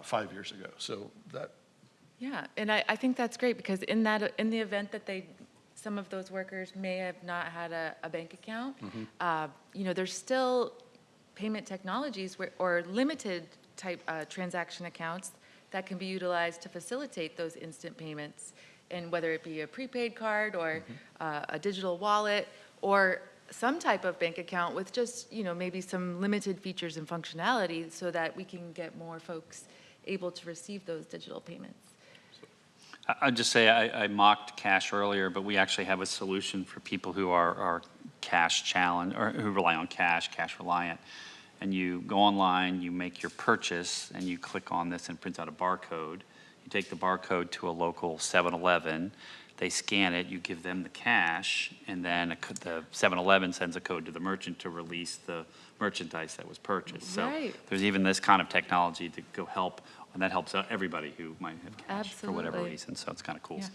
5 years ago. So that. Yeah, and I think that's great because in the event that some of those workers may have not had a bank account, there's still payment technologies or limited type transaction accounts that can be utilized to facilitate those instant payments. And whether it be a prepaid card or a digital wallet or some type of bank account with just, maybe some limited features and functionality so that we can get more folks able to receive those digital payments. I'd just say I mocked cash earlier, but we actually have a solution for people who are cash challenged or who rely on cash reliant. And you go online, you make your purchase, and you click on this and it prints out a barcode. You take the barcode to a local 7-Eleven, they scan it, you give them the cash, and then the 7-Eleven sends a code to the merchant to release the merchandise that was purchased. Right. So there's even this kind of technology to go help, and that helps everybody who might have cash for whatever Absolutely. reason, so it's kind of cool. Yeah.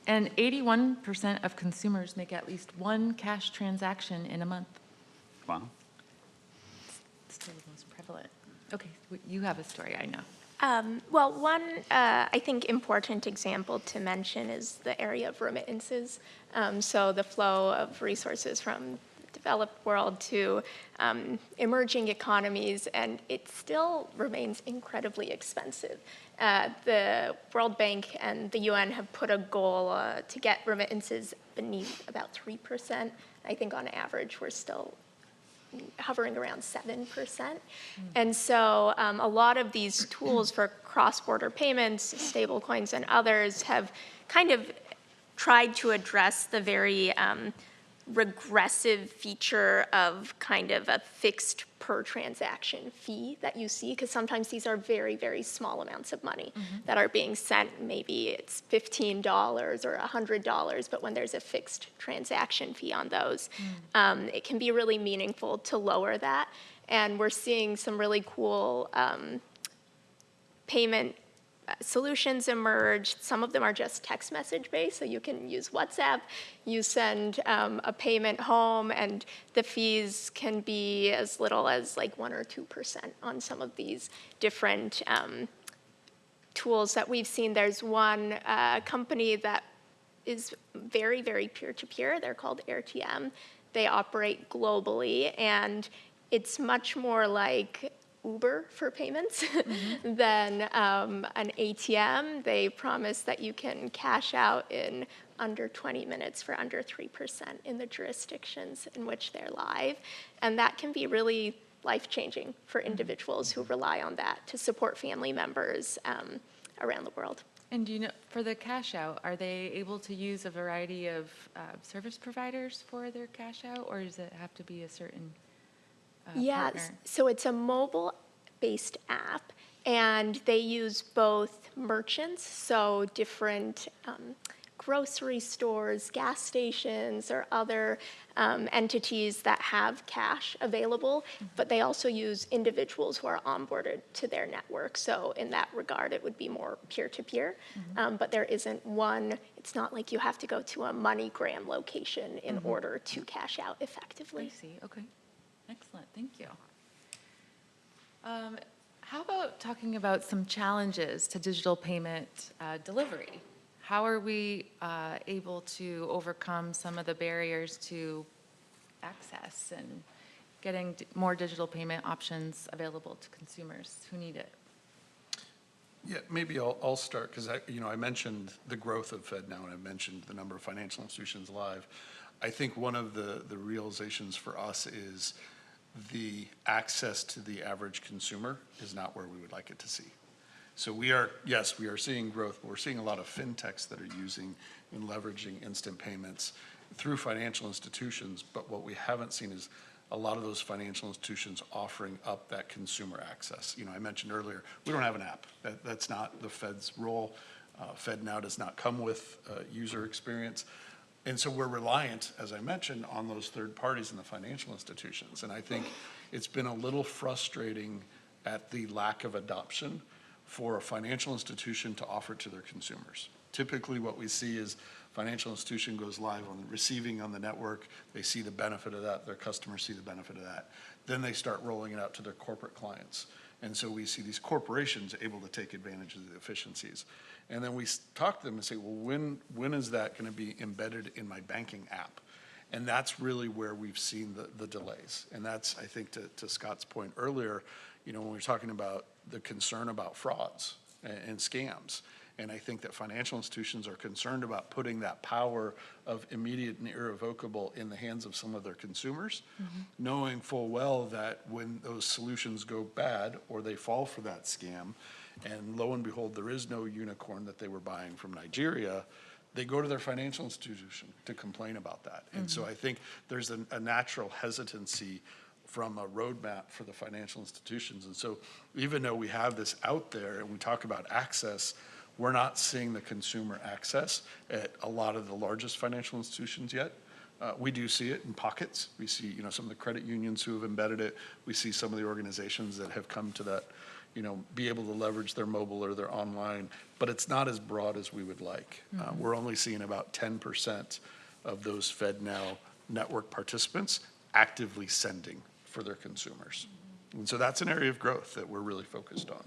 And 81% of consumers make at least one cash transaction in a month. Wow. It's still the most prevalent. Okay, you have a story, I know. Well, one, I think, important example to mention is the area of remittances. So the flow of resources from the developed world to emerging economies, and it still remains incredibly expensive. The World Bank and the UN have put a goal to get remittances beneath about 3%. I think on average, we're still hovering around 7%. And so a lot of these tools for cross-border payments, stablecoins and others have kind of tried to address the very regressive feature of kind of a fixed per transaction fee that you see, because sometimes these are very, very small amounts of money that are being sent. Maybe it's $15 or $100, but when there's a fixed transaction fee on those, it can be really meaningful to lower that. And we're seeing some really cool payment solutions emerge. Some of them are just text message based, so you can use WhatsApp. You send a payment home, and the fees can be as little as like 1 or 2% on some of these different tools that we've seen. There's one company that is very, very peer-to-peer. They're called AirTM. They operate globally, and it's much more like Uber for payments than an ATM. They promise that you can cash out in under 20 minutes for under 3% in the jurisdictions in which they're live. And that can be really life-changing for individuals who rely on that to support family members around the world. And do you know, for the cash out, are they able to use a variety of service providers for their cash out, or does it have to be a certain partner? So it's a mobile-based app, and they use both merchants, so different grocery stores, gas stations, or other entities that have cash available, but they also use individuals who are onboarded to their network. So in that regard, it would be more peer-to-peer, but there isn't one. It's not like you have to go to a MoneyGram location in order to cash out effectively. I see, okay. Excellent, thank you. How about talking about some challenges to digital payment delivery? How are we able to overcome some of the barriers to access and getting more digital payment options available to consumers who need it? Yeah, maybe I'll start, because I mentioned the growth of FedNow, and I mentioned the number of financial institutions live. I think one of the realizations for us is the access to the average consumer is not where we would like it to see. So we are seeing growth, but we're seeing a lot of fintechs that are using and leveraging instant payments through financial institutions, but what we haven't seen is a lot of those financial institutions offering up that consumer access. I mentioned earlier, we don't have an app. That's not the Fed's role. FedNow does not come with user experience. And so we're reliant, as I mentioned, on those third parties in the financial institutions. And I think it's been a little frustrating at the lack of adoption for a financial institution to offer to their consumers. Typically what we see is financial institution goes live on receiving on the network, they see the benefit of that, their customers see the benefit of that. Then they start rolling it out to their corporate clients. And so we see these corporations able to take advantage of the efficiencies. And then we talk to them and say, well, when is that going to be embedded in my banking app? And that's really where we've seen the delays. And that's, I think, to Scott's point earlier, when we're talking about the concern about frauds and scams. And I think that financial institutions are concerned about putting that power of immediate and irrevocable in the hands of some of their consumers, knowing full well that when those solutions go bad or they fall for that scam, and lo and behold, there is no unicorn that they were buying from Nigeria, they go to their financial institution to complain about that. And so I think there's a natural hesitancy from a roadmap for the financial institutions. And so even though we have this out there and we talk about access, we're not seeing the consumer access at a lot of the largest financial institutions yet. We do see it in pockets. We see, some of the credit unions who have embedded it. We see some of the organizations that have come to that, be able to leverage their mobile or their online, but it's not as broad as we would like. We're only seeing about 10% of those FedNow network participants actively sending for their consumers. And so that's an area of growth that we're really focused on.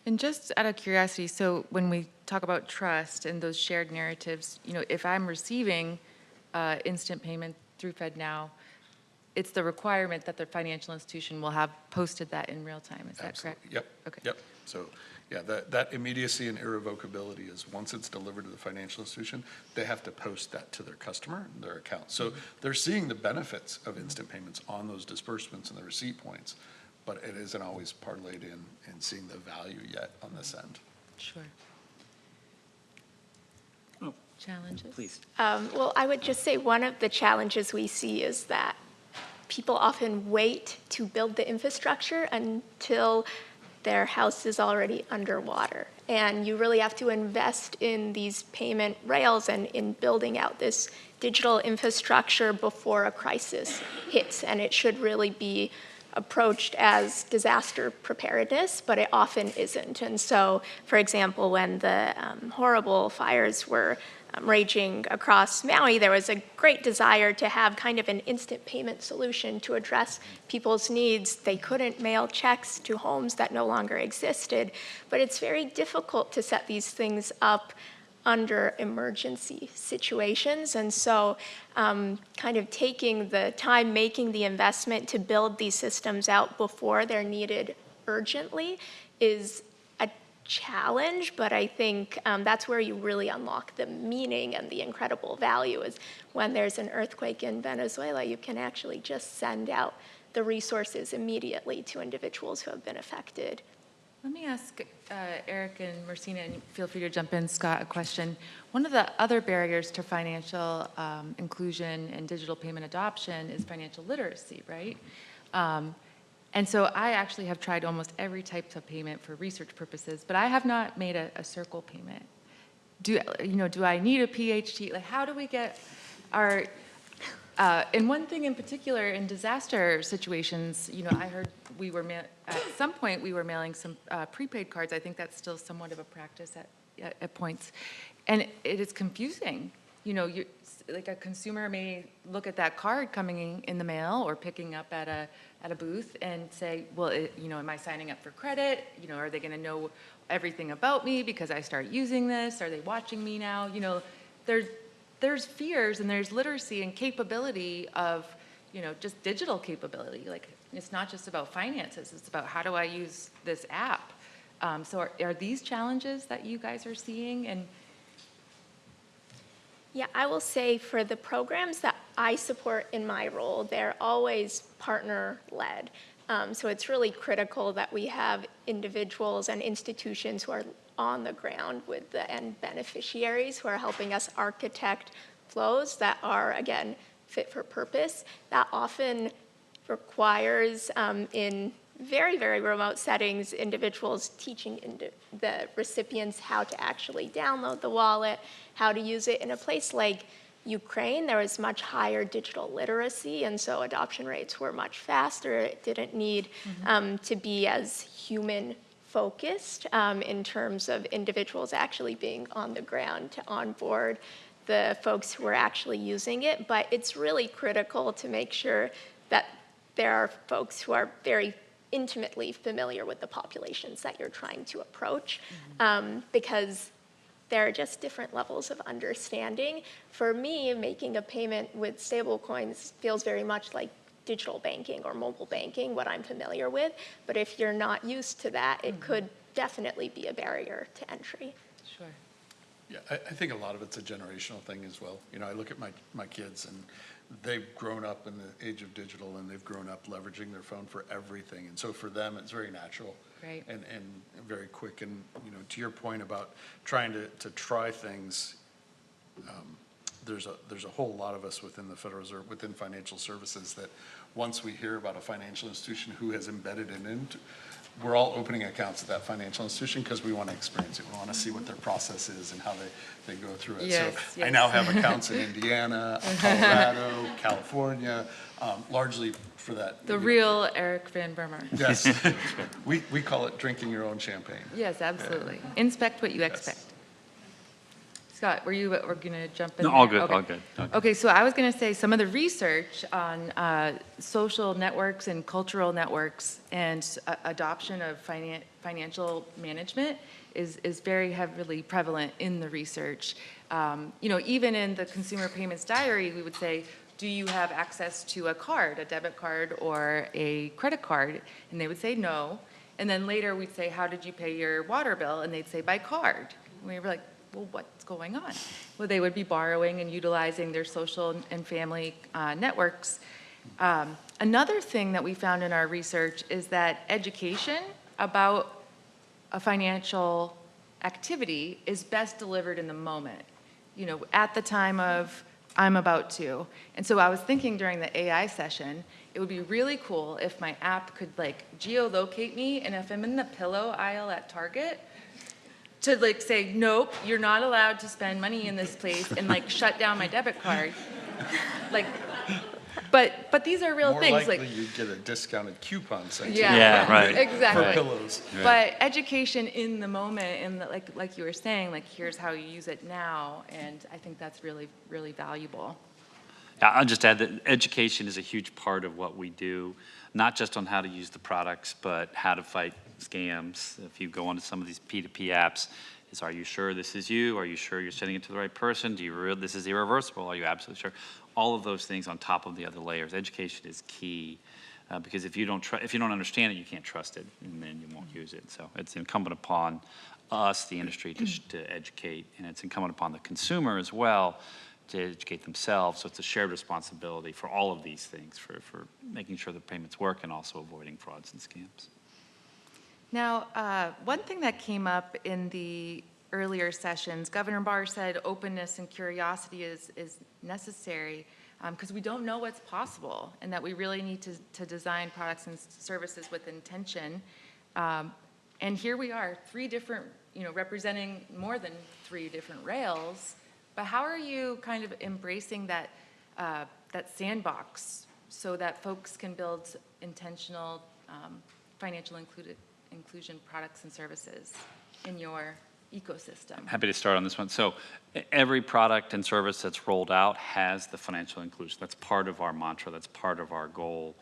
And just out of curiosity, so when we talk about trust and those shared narratives, if I'm receiving instant payment through FedNow, it's the requirement that the financial institution will have posted that in real time. Is that correct? Yep. Okay. Yep. So, yeah, that immediacy and irrevocability is once it's delivered to the financial institution, they have to post that to their customer and their account. So they're seeing the benefits of instant payments on those disbursements and the receipt points, but it isn't always parlayed in seeing the value yet on this end. Sure. Oh, Challenges? please. Well, I would just say one of the challenges we see is that people often wait to build the infrastructure until their house is already underwater. And you really have to invest in these payment rails and in building out this digital infrastructure before a crisis hits. And it should really be approached as disaster preparedness, but it often isn't. And so, for example, when the horrible fires were raging across Maui, there was a great desire to have kind of an instant payment solution to address people's needs. They couldn't mail checks to homes that no longer existed, but it's very difficult to set these things up under emergency situations. And so kind of taking the time, making the investment to build these systems out before they're needed urgently is a challenge, but I think that's where you really unlock the meaning and the incredible value is when there's an earthquake in Venezuela, you can actually just send out the resources immediately to individuals who have been affected. Let me ask Eric and Marcina, and feel free to jump in, Scott, a question. One of the other barriers to financial inclusion and digital payment adoption is financial literacy, right? And so I actually have tried almost every type of payment for research purposes, but I have not made a Circle payment. Do I need a PhD? Like, how do we get our and one thing in particular, in disaster situations, I heard at some point we were mailing some prepaid cards. I think that's still somewhat of a practice at points. And it is confusing. Like a consumer may look at that card coming in the mail or picking up at a booth and say, well, am I signing up for credit? Are they going to know everything about me because I start using this? Are they watching me now? There's fears and there's literacy and capability of, just digital capability. Like, it's not just about finances, it's about how do I use this app. So are these challenges that you guys are seeing? And Yeah, I will say for the programs that I support in my role, they're always partner-led. So it's really critical that we have individuals and institutions who are on the ground with the end beneficiaries who are helping us architect flows that are, again, fit for purpose. That often requires, in very, very remote settings, individuals teaching the recipients how to actually download the wallet, how to use it. In a place like Ukraine, there was much higher digital literacy, and so adoption rates were much faster. It didn't need to be as human-focused in terms of individuals actually being on the ground to onboard the folks who are actually using it. But it's really critical to make sure that there are folks who are very intimately familiar with the populations that you're trying to approach, because there are just different levels of understanding. For me, making a payment with stablecoins feels very much like digital banking or mobile banking, what I'm familiar with. But if you're not used to that, it could definitely be a barrier to entry. sure. Yeah, I think a lot of it's a generational thing as well. I look at my kids, and they've grown up in the age of digital, and they've grown up leveraging their phone for everything. And so for them, it's very natural. Right. And very quick. And, to your point about trying to try things, there's a whole lot of us within the Federal Reserve, within financial services, that once we hear about a financial institution who has embedded it into, we're all opening accounts at that financial institution because we want to experience it. We want to see what their process is and how they go through it. Yes, So yes. I now have accounts in Indiana, Colorado, California, largely for that. The real Eric Van Bermer. Yes. We call it drinking your own champagne. Yes, absolutely. Inspect what you expect. Scott, were going to jump in No, there? all good, Okay. all good. Okay. Okay, so I was going to say some of the research on social networks and cultural networks and adoption of financial management is very heavily prevalent in the research. Even in the consumer payments diary, we would say, do you have access to a card, a debit card or a credit card? And they would say no. And then later we'd say, how did you pay your water bill? And they'd say, by card. And we were like, well, what's going on? Well, they would be borrowing and utilizing their social and family networks. Another thing that we found in our research is that education about a financial activity is best delivered in the moment, at the time of I'm about to. And so I was thinking during the AI session, it would be really cool if my app could geolocate me, and if I'm in the pillow aisle at Target, to say, nope, you're not allowed to spend money in this place, and shut down my debit card. But these are real More things. likely you'd get a discounted coupon section. Yeah, right. Exactly. For pillows. But education in the moment, and like you were saying, here's how you use it now, and I think that's really, really valuable. Yeah, I'll just add that education is a huge part of what we do, not just on how to use the products, but how to fight scams. If you go onto some of these P2P apps, are you sure this is you? Are you sure you're sending it to the right person? This is irreversible? Are you absolutely sure? All of those things on top of the other layers. Education is key because if you don't understand it, you can't trust it, and then you won't use it. So it's incumbent upon us, the industry, to educate, and it's incumbent upon the consumer as well to educate themselves. So it's a shared responsibility for all of these things, for making sure the payments work and also avoiding frauds and scams. Now, one thing that came up in the earlier sessions, Governor Barr said openness and curiosity is necessary because we don't know what's possible, and that we really need to design products and services with intention. And here we are, three different, representing more than three different rails. But how are you kind of embracing that sandbox so that folks can build intentional financial inclusion products and services in your ecosystem? Happy to start on this one. So every product and service that's rolled out has the financial inclusion. That's part of our mantra. That's part of our goal.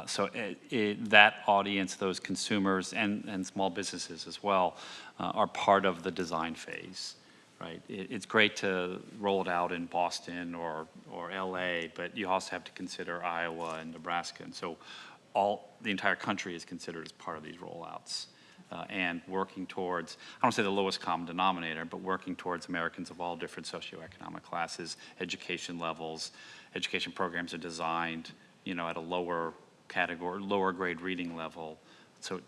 So that audience, those consumers and small businesses as well, are part of the design phase. Right. It's great to roll it out in Boston or LA, but you also have to consider Iowa and Nebraska. And so the entire country is considered as part of these rollouts. And working towards, I don't say the lowest common denominator, but working towards Americans of all different socioeconomic classes, education levels. Education programs are designed, at a lower category, lower grade reading level, so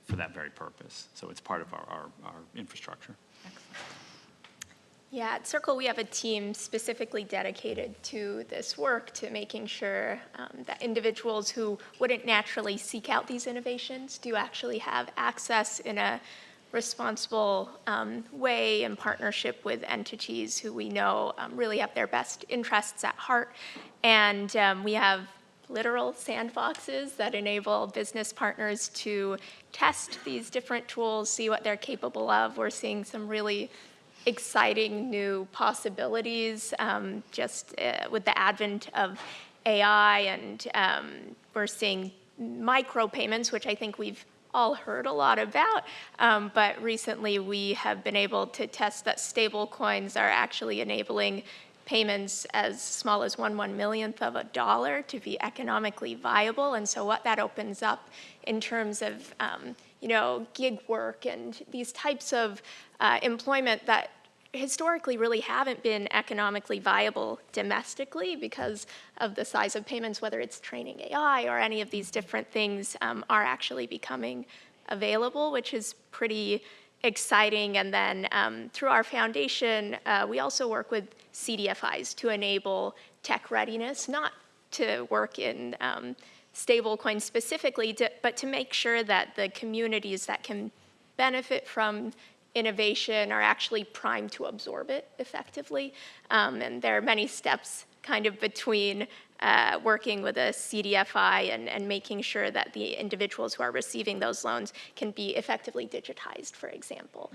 for that very purpose. So it's part of our infrastructure. Excellent. Yeah, at Circle, we have a team specifically dedicated to this work, to making sure that individuals who wouldn't naturally seek out these innovations do actually have access in a responsible way in partnership with entities who we know really have their best interests at heart. And we have literal sandboxes that enable business partners to test these different tools, see what they're capable of. We're seeing some really exciting new possibilities with the advent of AI, and we're seeing micropayments, which I think we've all heard a lot about, but recently we have been able to test that stable coins are actually enabling payments as small as 1/1,000,000th of a dollar to be economically viable. And so what that opens up in terms of gig work and these types of employment that historically really haven't been economically viable domestically because of the size of payments, whether it's training AI or any of these different things, are actually becoming available, which is pretty exciting. And then through our foundation, we also work with CDFIs to enable tech readiness, not to work in stablecoins specifically, but to make sure that the communities that can benefit from innovation are actually primed to absorb it effectively. And there are many steps kind of between working with a CDFI and making sure that the individuals who are receiving those loans can be effectively digitized, for example.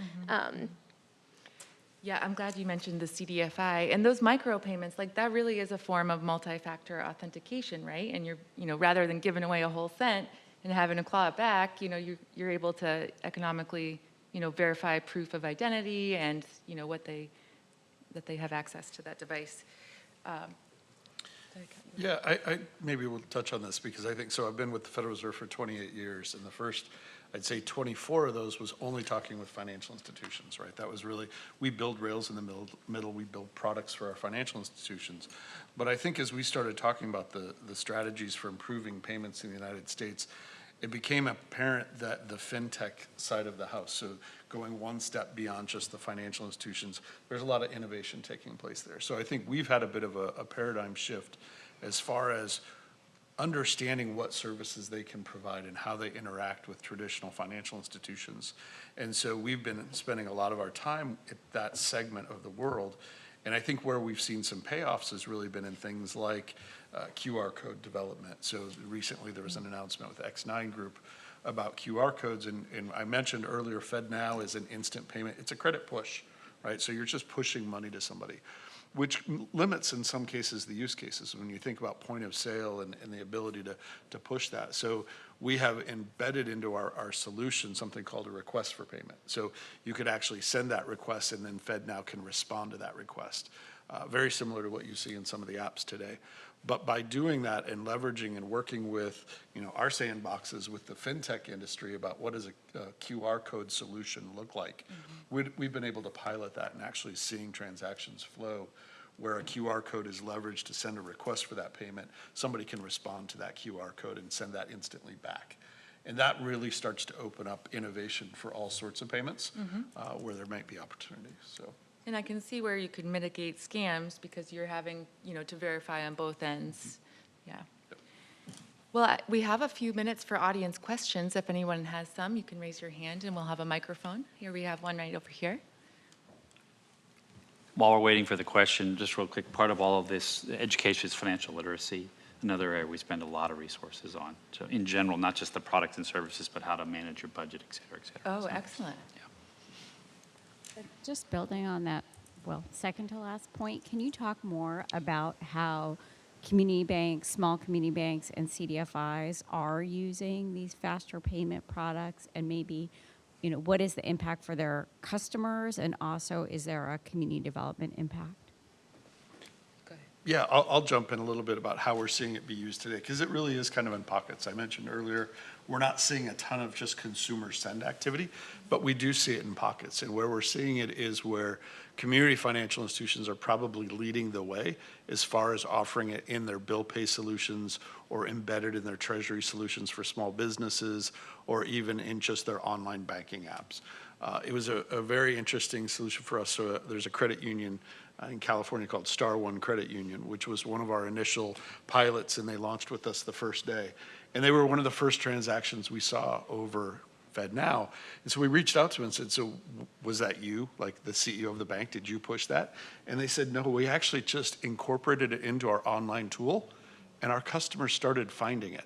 Yeah, I'm glad you mentioned the CDFI and those micropayments. Like that really is a form of multi-factor authentication, right? And rather than giving away a whole cent and having to claw it back, you're able to economically, verify proof of identity and that they have access to that device. Yeah, I maybe we'll touch on this because I think, so I've been with the Federal Reserve for 28 years, and the first, I'd say 24 of those was only talking with financial institutions, right? That was really, we build rails in the middle, we build products for our financial institutions. But I think as we started talking about the strategies for improving payments in the United States, it became apparent that the fintech side of the house, so going one step beyond just the financial institutions, there's a lot of innovation taking place there. So I think we've had a bit of a paradigm shift as far as understanding what services they can provide and how they interact with traditional financial institutions. And so we've been spending a lot of our time at that segment of the world. And I think where we've seen some payoffs has really been in things like QR code development. So recently there was an announcement with X9 Group about QR codes. And I mentioned earlier, FedNow is an instant payment. It's a credit push, right? So you're just pushing money to somebody, which limits in some cases the use cases when you think about point of sale and the ability to push that. So we have embedded into our solution something called a request for payment. So you could actually send that request and then FedNow can respond to that request. Very similar to what you see in some of the apps today. But by doing that and leveraging and working with, our sandboxes with the fintech industry about what does a QR code solution look like, we've been able to pilot that and actually seeing transactions flow where a QR code is leveraged to send a request for that payment. Somebody can respond to that QR code and send that instantly back. And that really starts to open up innovation for all sorts of payments where there might be opportunities. So. And I can see where you could mitigate scams because you're having, to verify on both ends. Yeah. Well, we have a few minutes for audience questions. If anyone has some, you can raise your hand and we'll have a microphone. Here we have one right over here. While we're waiting for the question, just real quick, part of all of this education is financial literacy, another area we spend a lot of resources on. So in general, not just the products and services, but how to manage your budget, et cetera, et cetera. Oh, So, excellent. yeah. Just building on that, second to last point, can you talk more about how community banks, small community banks, and CDFIs are using these faster payment products, and maybe, what is the impact for their customers, and also is there a community development impact? Go ahead. Yeah, I'll jump in a little bit about how we're seeing it be used today, because it really is kind of in pockets. I mentioned earlier, we're not seeing a ton of just consumer send activity, but we do see it in pockets. And where we're seeing it is where community financial institutions are probably leading the way as far as offering it in their bill pay solutions or embedded in their treasury solutions for small businesses or even in just their online banking apps. It was a very interesting solution for us. So there's a credit union in California called Star One Credit Union, which was one of our initial pilots, and they launched with us the first day. And they were one of the first transactions we saw over FedNow. And so we reached out to them and said, so was that you, like the CEO of the bank, did you push that? And they said, no, we actually just incorporated it into our online tool, and our customers started finding it.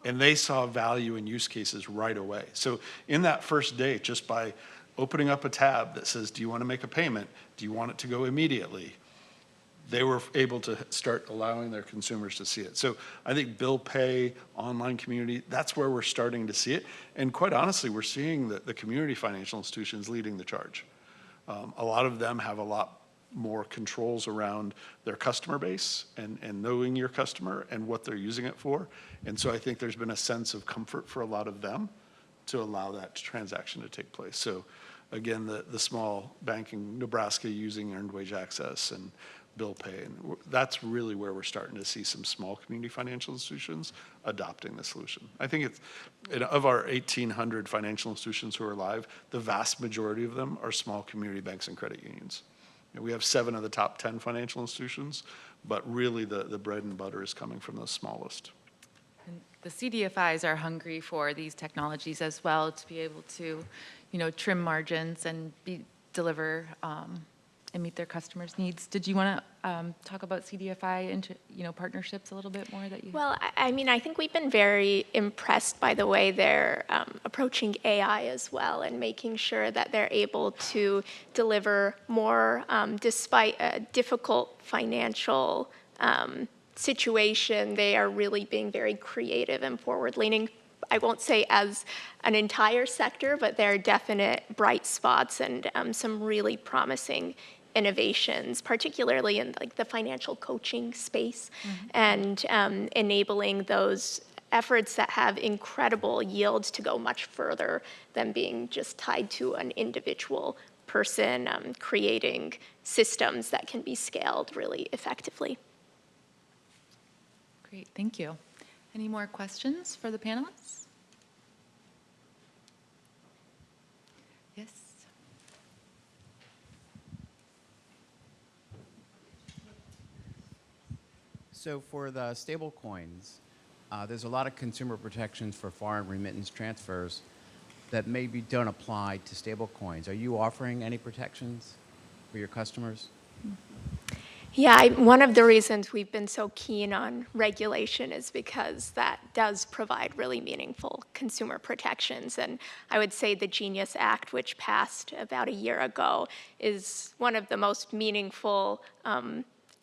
And they saw value in use cases right away. So in that first day, just by opening up a tab that says, do you want to make a payment? Do you want it to go immediately? They were able to start allowing their consumers to see it. So I think bill pay, online community, that's where we're starting to see it. And quite honestly, we're seeing the community financial institutions leading the charge. A lot of them have a lot more controls around their customer base and knowing your customer and what they're using it for. And so I think there's been a sense of comfort for a lot of them to allow that transaction to take place. So again, the small bank in Nebraska using earned wage access and bill pay, and that's really where we're starting to see some small community financial institutions adopting the solution. I think of our 1,800 financial institutions who are live, the vast majority of them are small community banks and credit unions. We have 7 of the top 10 financial institutions, but really the bread and butter is coming from the smallest. And the CDFIs are hungry for these technologies as well to be able to, trim margins and deliver and meet their customers' needs. Did you want to talk about CDFI partnerships a little bit more that you? Well, I mean, I think we've been very impressed by the way they're approaching AI as well and making sure that they're able to deliver more despite a difficult financial situation. They are really being very creative and forward-leaning. I won't say as an entire sector, but there are definite bright spots and some really promising innovations, particularly in like the financial coaching space, and enabling those efforts that have incredible yields to go much further than being just tied to an individual person, creating systems that can be scaled really effectively. Great, thank you. Any more questions for the panelists? Yes. So for the stable coins, there's a lot of consumer protections for foreign remittance transfers that maybe don't apply to stable coins. Are you offering any protections for your customers? Yeah, one of the reasons we've been so keen on regulation is because that does provide really meaningful consumer protections. And I would say the Genius Act, which passed about a year ago, is one of the most meaningful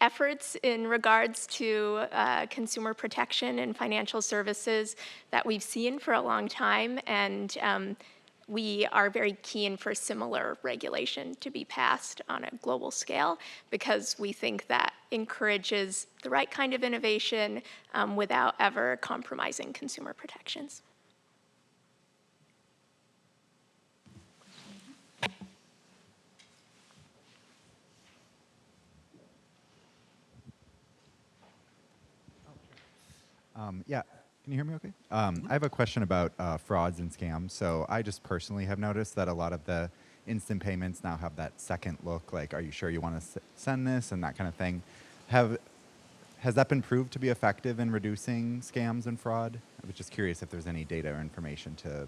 efforts in regards to consumer protection and financial services that we've seen for a long time. And we are very keen for similar regulation to be passed on a global scale because we think that encourages the right kind of innovation without ever compromising consumer protections. Yeah, can you hear me okay? I have a question about frauds and scams. So I just personally have noticed that a lot of the instant payments now have that second look, like, are you sure you want to send this and that kind of thing. Has that been proved to be effective in reducing scams and fraud? I was just curious if there's any data or information to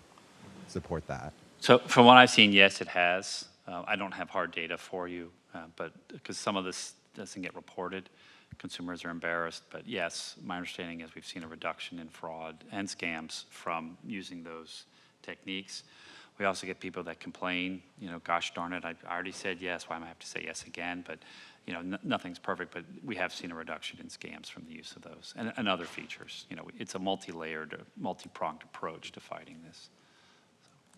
support that. So from what I've seen, yes, it has. I don't have hard data for you, but because some of this doesn't get reported, consumers are embarrassed. But yes, my understanding is we've seen a reduction in fraud and scams from using those techniques. We also get people that complain, gosh darn it, I already said yes, why am I have to say yes again? But nothing's perfect, but we have seen a reduction in scams from the use of those and other features. It's a multi-layered, multi-pronged approach to fighting this.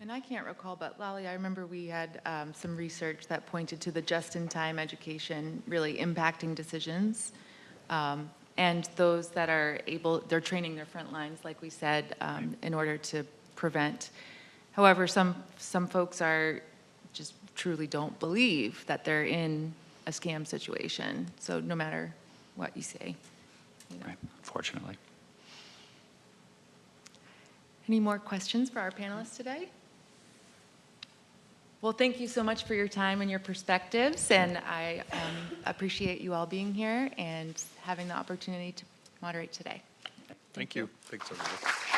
And I can't recall, but Lally, I remember we had some research that pointed to the just-in-time education really impacting decisions. And those that are able, they're training their front lines, like we said, in order to prevent. However, some folks are just truly don't believe that they're in a scam situation. So no matter what you say. Right, unfortunately. Any more questions for our panelists today? Well, thank you so much for your time and your perspectives, and I appreciate you all being here and having the opportunity to moderate today. Thank you. Thanks, everybody.